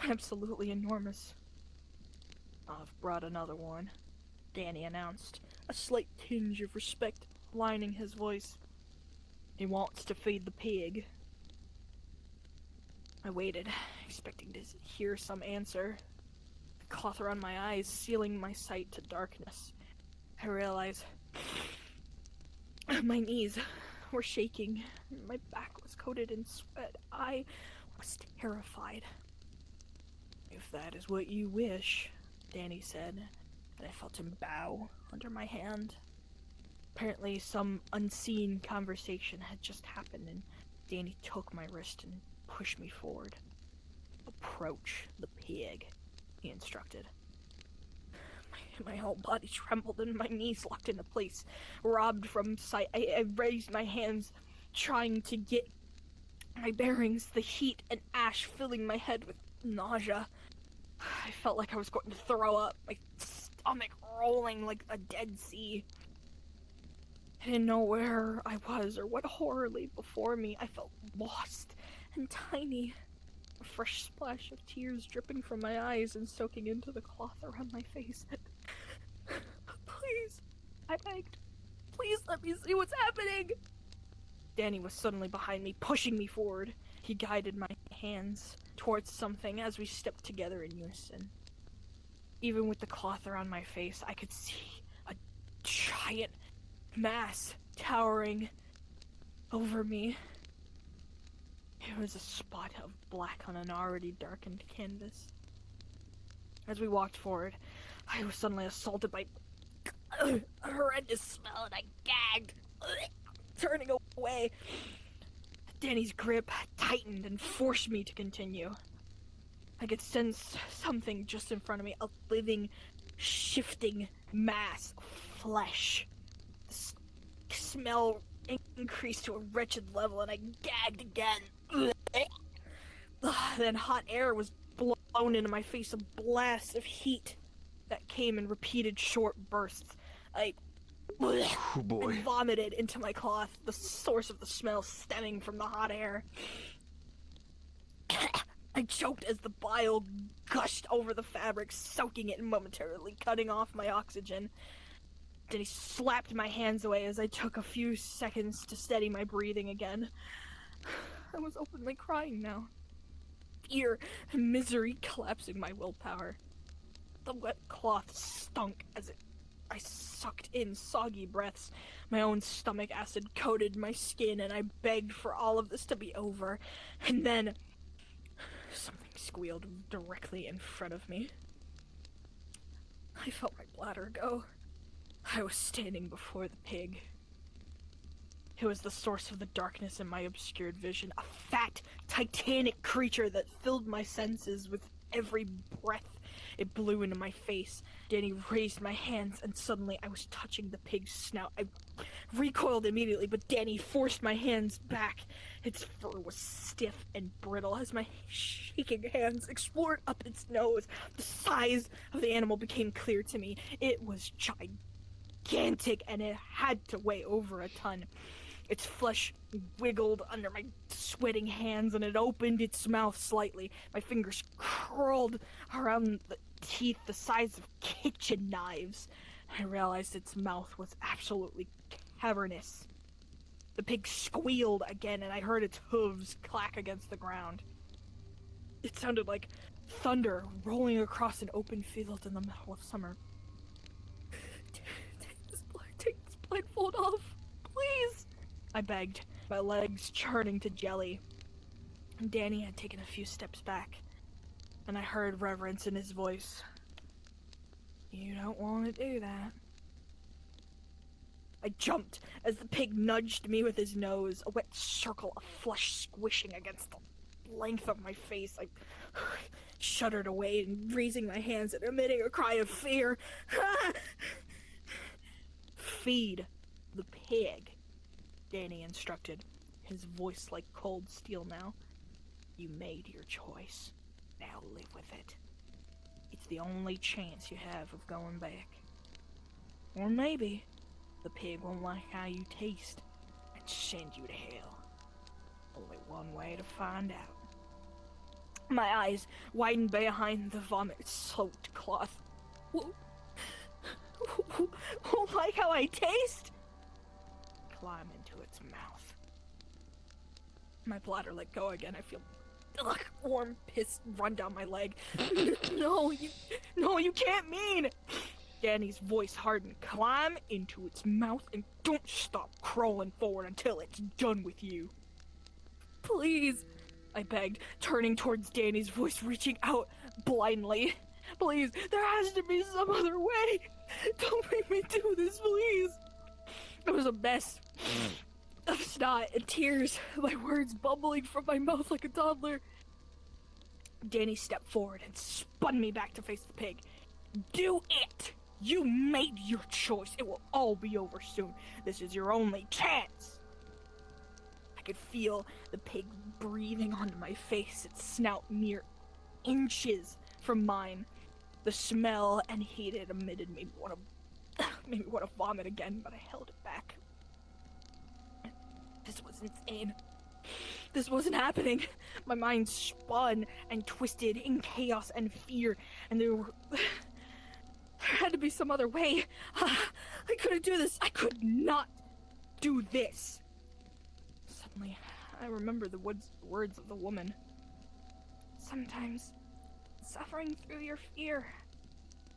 absolutely enormous. I've brought another one, Danny announced, a slight tinge of respect lining his voice. He wants to feed the pig. I waited, expecting to hear some answer. The cloth around my eyes sealing my sight to darkness. I realized my knees were shaking. My back was coated in sweat. I was terrified. If that is what you wish, Danny said, and I felt him bow under my hand. Apparently some unseen conversation had just happened, and Danny took my wrist and pushed me forward. Approach the pig, he instructed. My whole body trembled and my knees locked into place, robbed from sight. I raised my hands, trying to get my bearings, the heat and ash filling my head with nausea. I felt like I was going to throw up, my stomach rolling like a dead sea. I didn't know where I was or what horror lay before me. I felt lost and tiny. A fresh splash of tears dripping from my eyes and soaking into the cloth around my face. Please. I begged. Please let me see what's happening. Danny was suddenly behind me, pushing me forward. He guided my hands towards something as we stepped together in unison. Even with the cloth around my face, I could see a giant mass towering over me. It was a spot of black on an already darkened canvas. As we walked forward, I was suddenly assaulted by a horrendous smell and I gagged, turning away. Danny's grip tightened and forced me to continue. I could sense something just in front of me, a living, shifting mass of flesh. The smell increased to a wretched level and I gagged again. Then hot air was blown into my face, a blast of heat that came in repeated short bursts. I Oh boy. and vomited into my cloth, the source of the smell stemming from the hot air. I choked as the bile gushed over the fabric, soaking it and momentarily cutting off my oxygen. Then he slapped my hands away as I took a few seconds to steady my breathing again. I was openly crying now. Fear and misery collapsing my willpower. The wet cloth stunk as I sucked in soggy breaths. My own stomach acid coated my skin and I begged for all of this to be over. And then something squealed directly in front of me. I felt my bladder go. I was standing before the pig. It was the source of the darkness in my obscured vision, a fat, titanic creature that filled my senses with every breath it blew into my face. Danny raised my hands and suddenly I was touching the pig's snout. I recoiled immediately, but Danny forced my hands back. Its fur was stiff and brittle as my shaking hands explored up its nose. The size of the animal became clear to me. It was gigantic and it had to weigh over a ton. Its flesh wiggled under my sweating hands and it opened its mouth slightly. My fingers curled around the teeth the size of kitchen knives. I realized its mouth was absolutely cavernous. The pig squealed again and I heard its hooves clack against the ground. It sounded like thunder rolling across an open field in the middle of summer. Take this blindfold off, please, I begged, my legs churning to jelly. Danny had taken a few steps back, and I heard reverence in his voice. You don't want to do that. I jumped as the pig nudged me with his nose, a wet circle of flesh squishing against the length of my face. I shuddered away and raising my hands and emitting a cry of fear. Feed the pig, Danny instructed, his voice like cold steel now. You made your choice. Now live with it. It's the only chance you have of going back. Or maybe the pig won't like how you taste and send you to hell. Only one way to find out. My eyes widened behind the vomit-soaked cloth. Won't like how I taste? Climb into its mouth. My bladder let go again. I feel warm piss run down my leg. No, you can't mean. Danny's voice hardened. Climb into its mouth and don't stop crawling forward until it's done with you. Please, I begged, turning towards Danny's voice, reaching out blindly. Please, there has to be some other way. Don't make me do this, please. It was a mess of snot and tears, my words bubbling from my mouth like a toddler. Danny stepped forward and spun me back to face the pig. Do it! You made your choice. It will all be over soon. This is your only chance. I could feel the pig breathing onto my face, its snout mere inches from mine. The smell and heat it emitted made me want to vomit again, but I held it back. This was insane. This wasn't happening. My mind spun and twisted in chaos and fear, and there had to be some other way. I couldn't do this. I could not do this. Suddenly, I remember the words of the woman. Sometimes, suffering through your fear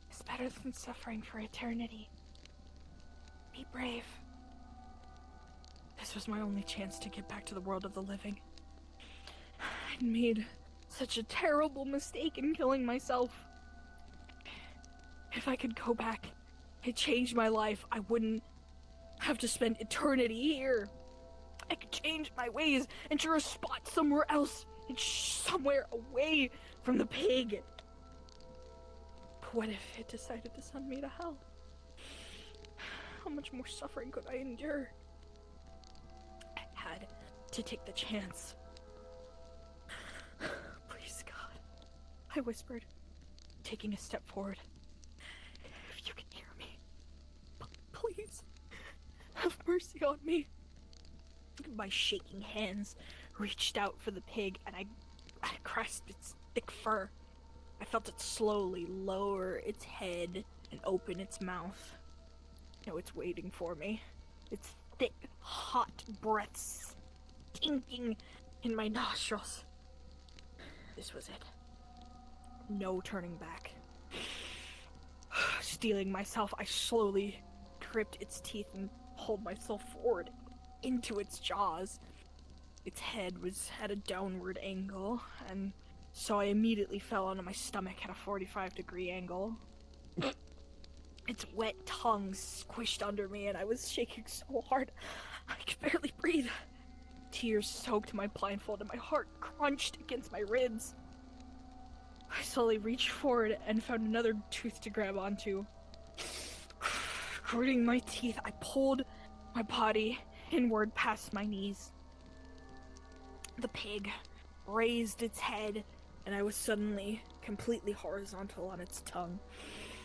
is better than suffering for eternity. Be brave. This was my only chance to get back to the world of the living. I'd made such a terrible mistake in killing myself. If I could go back and change my life, I wouldn't have to spend eternity here. I could change my ways, enter a spot somewhere else, and somewhere away from the pig. But what if it decided to send me to hell? How much more suffering could I endure? I had to take the chance. Please, God, I whispered, taking a step forward. If you can hear me, please, have mercy on me. My shaking hands reached out for the pig, and I grasped its thick fur. I felt it slowly lower its head and open its mouth. Now it's waiting for me. Its thick, hot breath stinking in my nostrils. This was it. No turning back. Steeling myself, I slowly gripped its teeth and pulled myself forward into its jaws. Its head was at a downward angle, and so I immediately fell onto my stomach at a 45-degree angle. Its wet tongue squished under me, and I was shaking so hard I could barely breathe. Tears soaked my blindfold, and my heart crunched against my ribs. I slowly reached forward and found another tooth to grab onto. Gritting my teeth, I pulled my body inward past my knees. The pig raised its head, and I was suddenly completely horizontal on its tongue.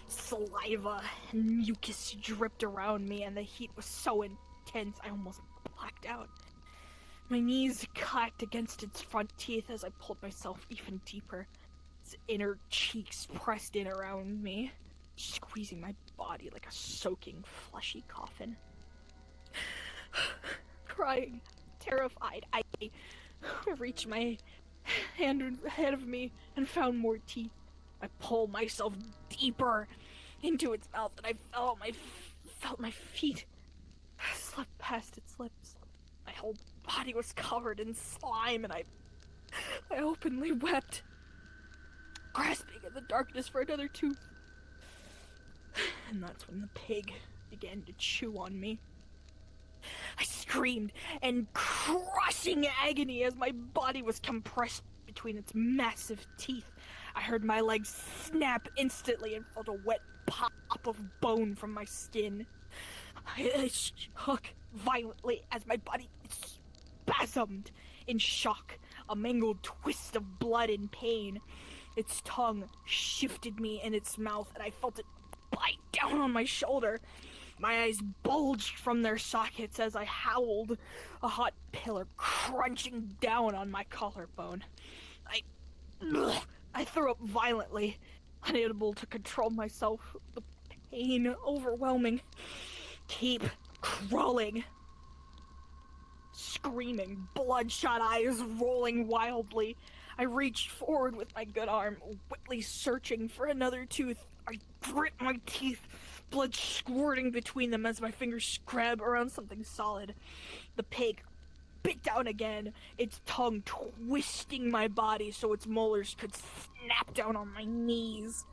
Saliva and mucus dripped around me, and the heat was so intense I almost blacked out. My knees clacked against its front teeth as I pulled myself even deeper. Its inner cheeks pressed in around me, squeezing my body like a soaking, fleshy coffin. Crying, terrified, I reached my hand ahead of me and found more teeth. I pulled myself deeper into its mouth, and I felt my feet slip past its lips. My whole body was covered in slime, and I openly wept, grasping in the darkness for another tooth. And that's when the pig began to chew on me. I screamed in crushing agony as my body was compressed between its massive teeth. I heard my legs snap instantly and felt a wet pop of bone from my skin. I shook violently as my body spasmed in shock, a mangled twist of blood and pain. Its tongue shifted me in its mouth, and I felt it bite down on my shoulder. My eyes bulged from their sockets as I howled, a hot pillar crunching down on my collarbone. I threw up violently, unable to control myself, the pain overwhelming. Keep crawling. Screaming, bloodshot eyes rolling wildly. I reached forward with my good arm, wetly searching for another tooth. I grit my teeth, blood squirting between them as my fingers grab around something solid. The pig bit down again, its tongue twisting my body so its molars could snap down on my knees.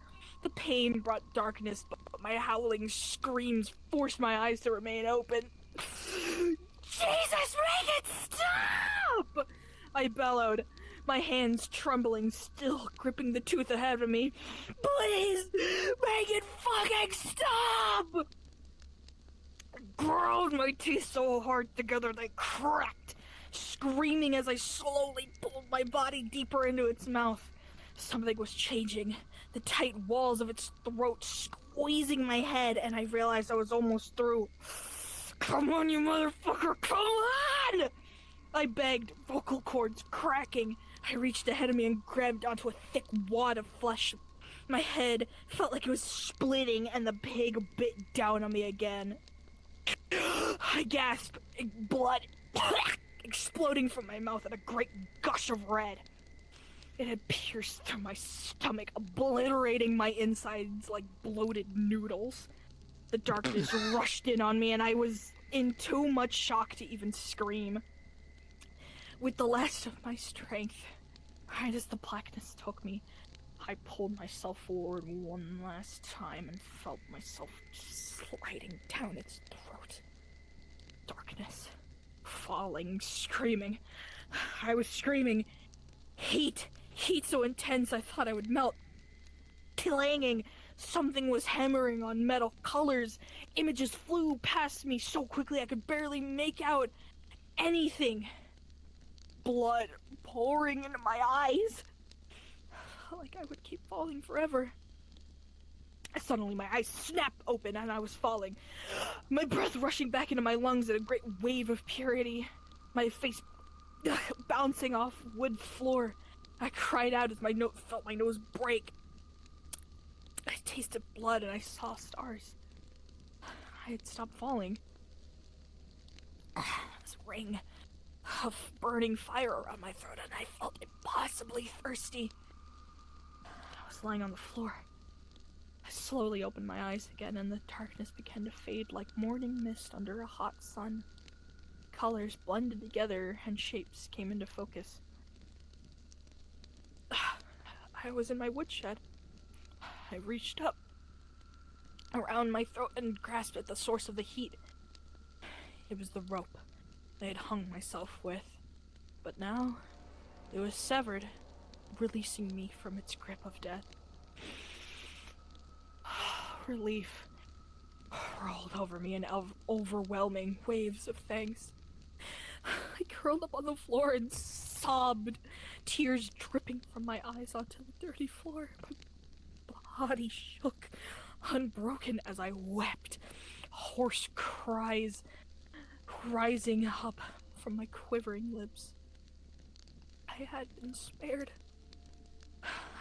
The pain brought darkness, but my howling screams forced my eyes to remain open. Jesus, make it stop! I bellowed, my hands trembling, still gripping the tooth ahead of me. Please, make it fucking stop! I ground my teeth so hard together they cracked, screaming as I slowly pulled my body deeper into its mouth. Something was changing, the tight walls of its throat squeezing my head, and I realized I was almost through. Come on, you motherfucker, come on! I begged, vocal cords cracking. I reached ahead of me and grabbed onto a thick wad of flesh. My head felt like it was splitting, and the pig bit down on me again. I gasped, blood exploding from my mouth in a great gush of red. It had pierced through my stomach, obliterating my insides like bloated noodles. The darkness rushed in on me, and I was in too much shock to even scream. With the last of my strength, right as the blackness took me, I pulled myself forward one last time and felt myself sliding down its throat. Darkness. Falling, screaming. I was screaming. Heat so intense I thought I would melt. Clanging. Something was hammering on metal. Colors. Images flew past me so quickly I could barely make out anything. Blood pouring into my eyes. Like I would keep falling forever. Suddenly my eyes snapped open and I was falling. My breath rushing back into my lungs in a great wave of purity. My face bouncing off wood floor. I cried out as felt my nose break. I tasted blood and I saw stars. I had stopped falling. This ring of burning fire around my throat and I felt impossibly thirsty. I was lying on the floor. I slowly opened my eyes again and the darkness began to fade like morning mist under a hot sun. Colors blended together and shapes came into focus. I was in my woodshed. I reached up around my throat and grasped at the source of the heat. It was the rope I had hung myself with, but now it was severed, releasing me from its grip of death. Relief rolled over me in overwhelming waves of thanks. I curled up on the floor and sobbed, tears dripping from my eyes onto the dirty floor. My body shook, unbroken as I wept, hoarse cries rising up from my quivering lips. I had been spared.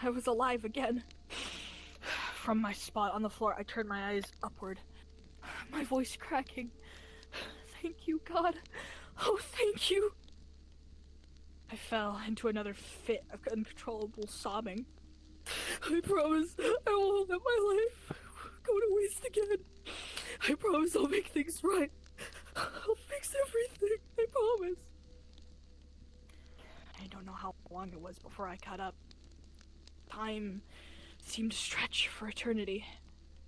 I was alive again. From my spot on the floor, I turned my eyes upward, my voice cracking. Thank you, God. Oh, thank you. I fell into another fit of uncontrollable sobbing. I promise I won't let my life go to waste again. I promise I'll make things right. I'll fix everything. I promise. I don't know how long it was before I caught up. Time seemed to stretch for eternity.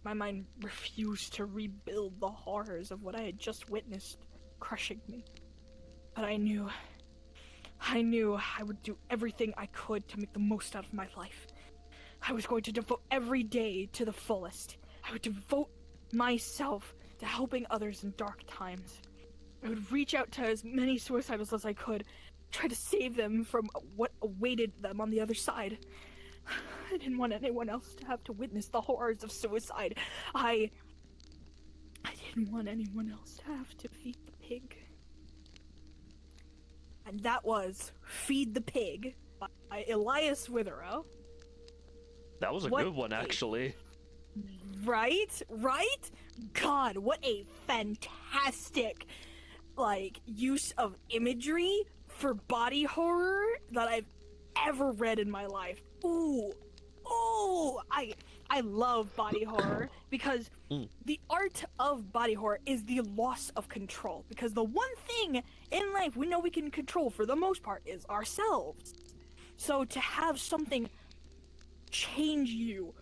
My mind refused to rebuild the horrors of what I had just witnessed crushing me. But I knew I would do everything I could to make the most out of my life. I was going to devote every day to the fullest. I would devote myself to helping others in dark times. I would reach out to as many suicidals as I could, try to save them from what awaited them on the other side. I didn't want anyone else to have to witness the horrors of suicide. I didn't want anyone else to have to feed the pig. And that was Feed the Pig by Elias Witherow. That was a good one, actually. Right? God, what a fantastic, use of imagery for body horror that I've ever read in my life. Ooh, I love body horror because the art of body horror is the loss of control. Because the one thing in life we know we can control for the most part is ourselves. So to have something change you,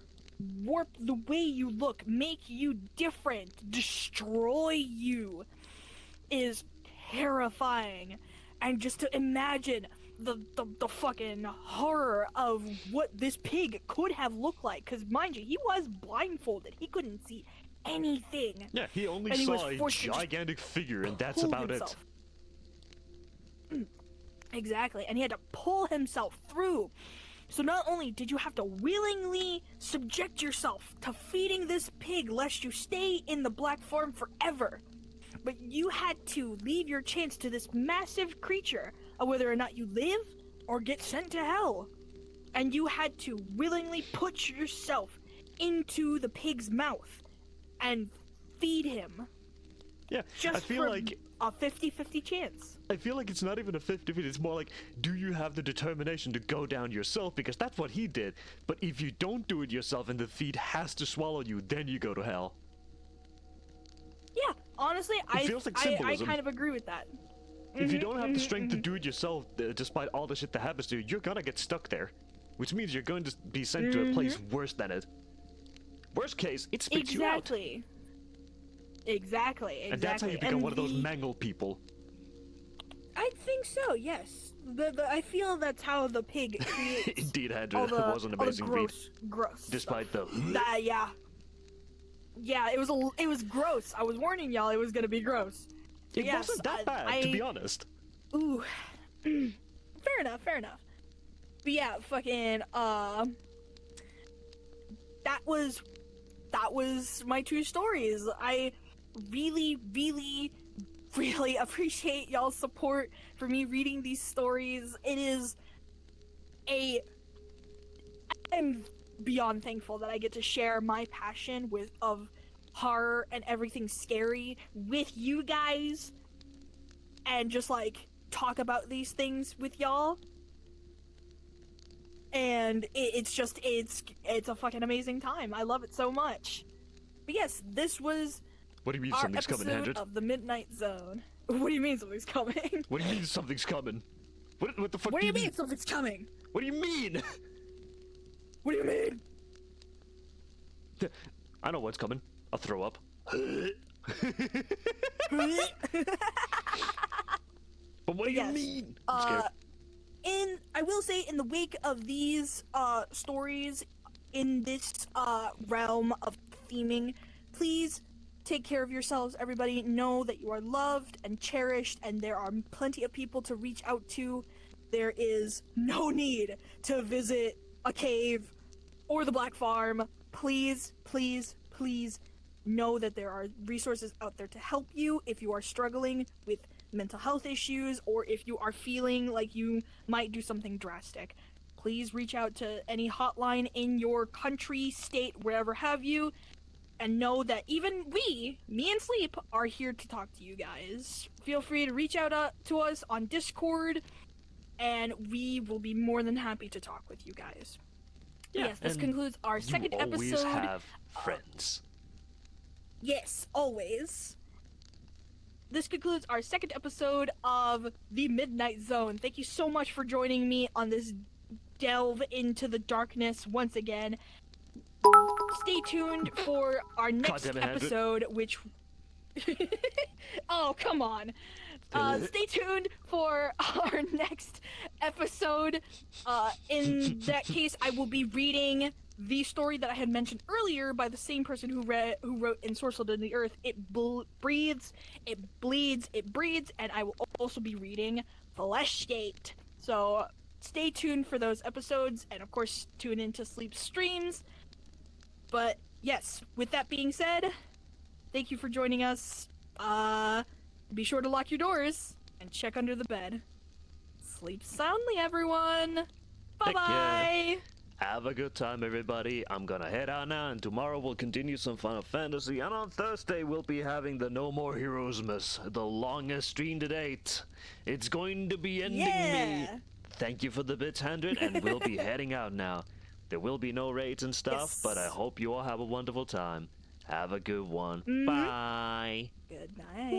warp the way you look, make you different, destroy you, is terrifying. And just to imagine the fucking horror of what this pig could have looked like, because mind you, he was blindfolded, he couldn't see anything. Yeah, he only saw a gigantic figure, and that's about it. Exactly, and he had to pull himself through. So not only did you have to willingly subject yourself to feeding this pig lest you stay in the black form forever, but you had to leave your chance to this massive creature of whether or not you live or get sent to hell. and you had to willingly put yourself into the pig's mouth and feed him Yeah, just I feel for like a 50-50 chance. I feel like it's not even a 50-50, it's more like, do you have the determination to go down yourself? Because that's what he did. But if you don't do it yourself and the feed has to swallow you, then you go to hell. Yeah, honestly, I feels like I symbolism. kind of agree with that. If you don't have the strength to do it yourself, despite all the shit that happens to you, you're gonna get stuck there. Which means you're going to be sent to a place worse than it. Worst case, it spits you out. Exactly. And that's how you become And one of those mangled people. I think so. Yes. I feel that's how the pig creates. Indeed, Andrew, all that the, was an all the amazing read. gross. Despite stuff. the... Yeah. Yeah, it was gross. I was warning y'all, it was gonna be gross. So It yes, wasn't that bad, to be honest. Ooh. Fair enough. But yeah, fucking that was my two stories. I really appreciate y'all's support for me reading these stories. I'm beyond thankful that I get to share my passion of horror and everything scary with you guys and just like talk about these things with y'all. And it's a fucking amazing time. I love it so much. But yes, this was What do you mean our something's coming, episode Hendrik? of the Midnight Zone. What do you mean something's coming? What do you mean something's coming? What the fuck What do you mean something's coming? What do you mean? What do you mean? I know what's coming. I'll throw up. But what do you Yes. mean? I'm scared. I will say, in the wake of these stories, in this realm of theming, please take care of yourselves. Everybody, know that you are loved and cherished, and there are plenty of people to reach out to. There is no need to visit a cave or the Black Farm. Please know that there are resources out there to help you if you are struggling with mental health issues, or if you are feeling like you might do something drastic. Please reach out to any hotline in your country, state, wherever have you, and know that even me and Sleep, are here to talk to you guys. Feel free to reach out to us on Discord, and we will be more than happy to talk with you guys. Yeah, Yes, this and concludes our second you always episode. have friends. Yes, always. This concludes our second episode of The Midnight Zone. Thank you so much for joining me on this delve into the darkness once again. Stay tuned for our next damn it, Hendrik. episode, which... Oh, come on. Stay tuned for our next episode. In that case, I will be reading the story that I had mentioned earlier by the same person who wrote Ensorcelled in the Earth. It breathes, it bleeds, it breeds, and I will also be reading Fleshgate. So stay tuned for those episodes, and of course tune into Sleep streams. But yes, with that being said, thank you for joining us. Be sure to lock your doors and check under the bed. Sleep soundly, everyone. Bye bye. Have a good time, everybody. I'm gonna head out now, and tomorrow we'll continue some Final Fantasy, and on Thursday we'll be having the No More Heroesmas, the longest stream to date. It's going to be ending me. Thank you for the bits, 100, and we'll be heading out now. There will be no raids and stuff, but I hope you all have a wonderful time. Have a good one. Bye. Good night.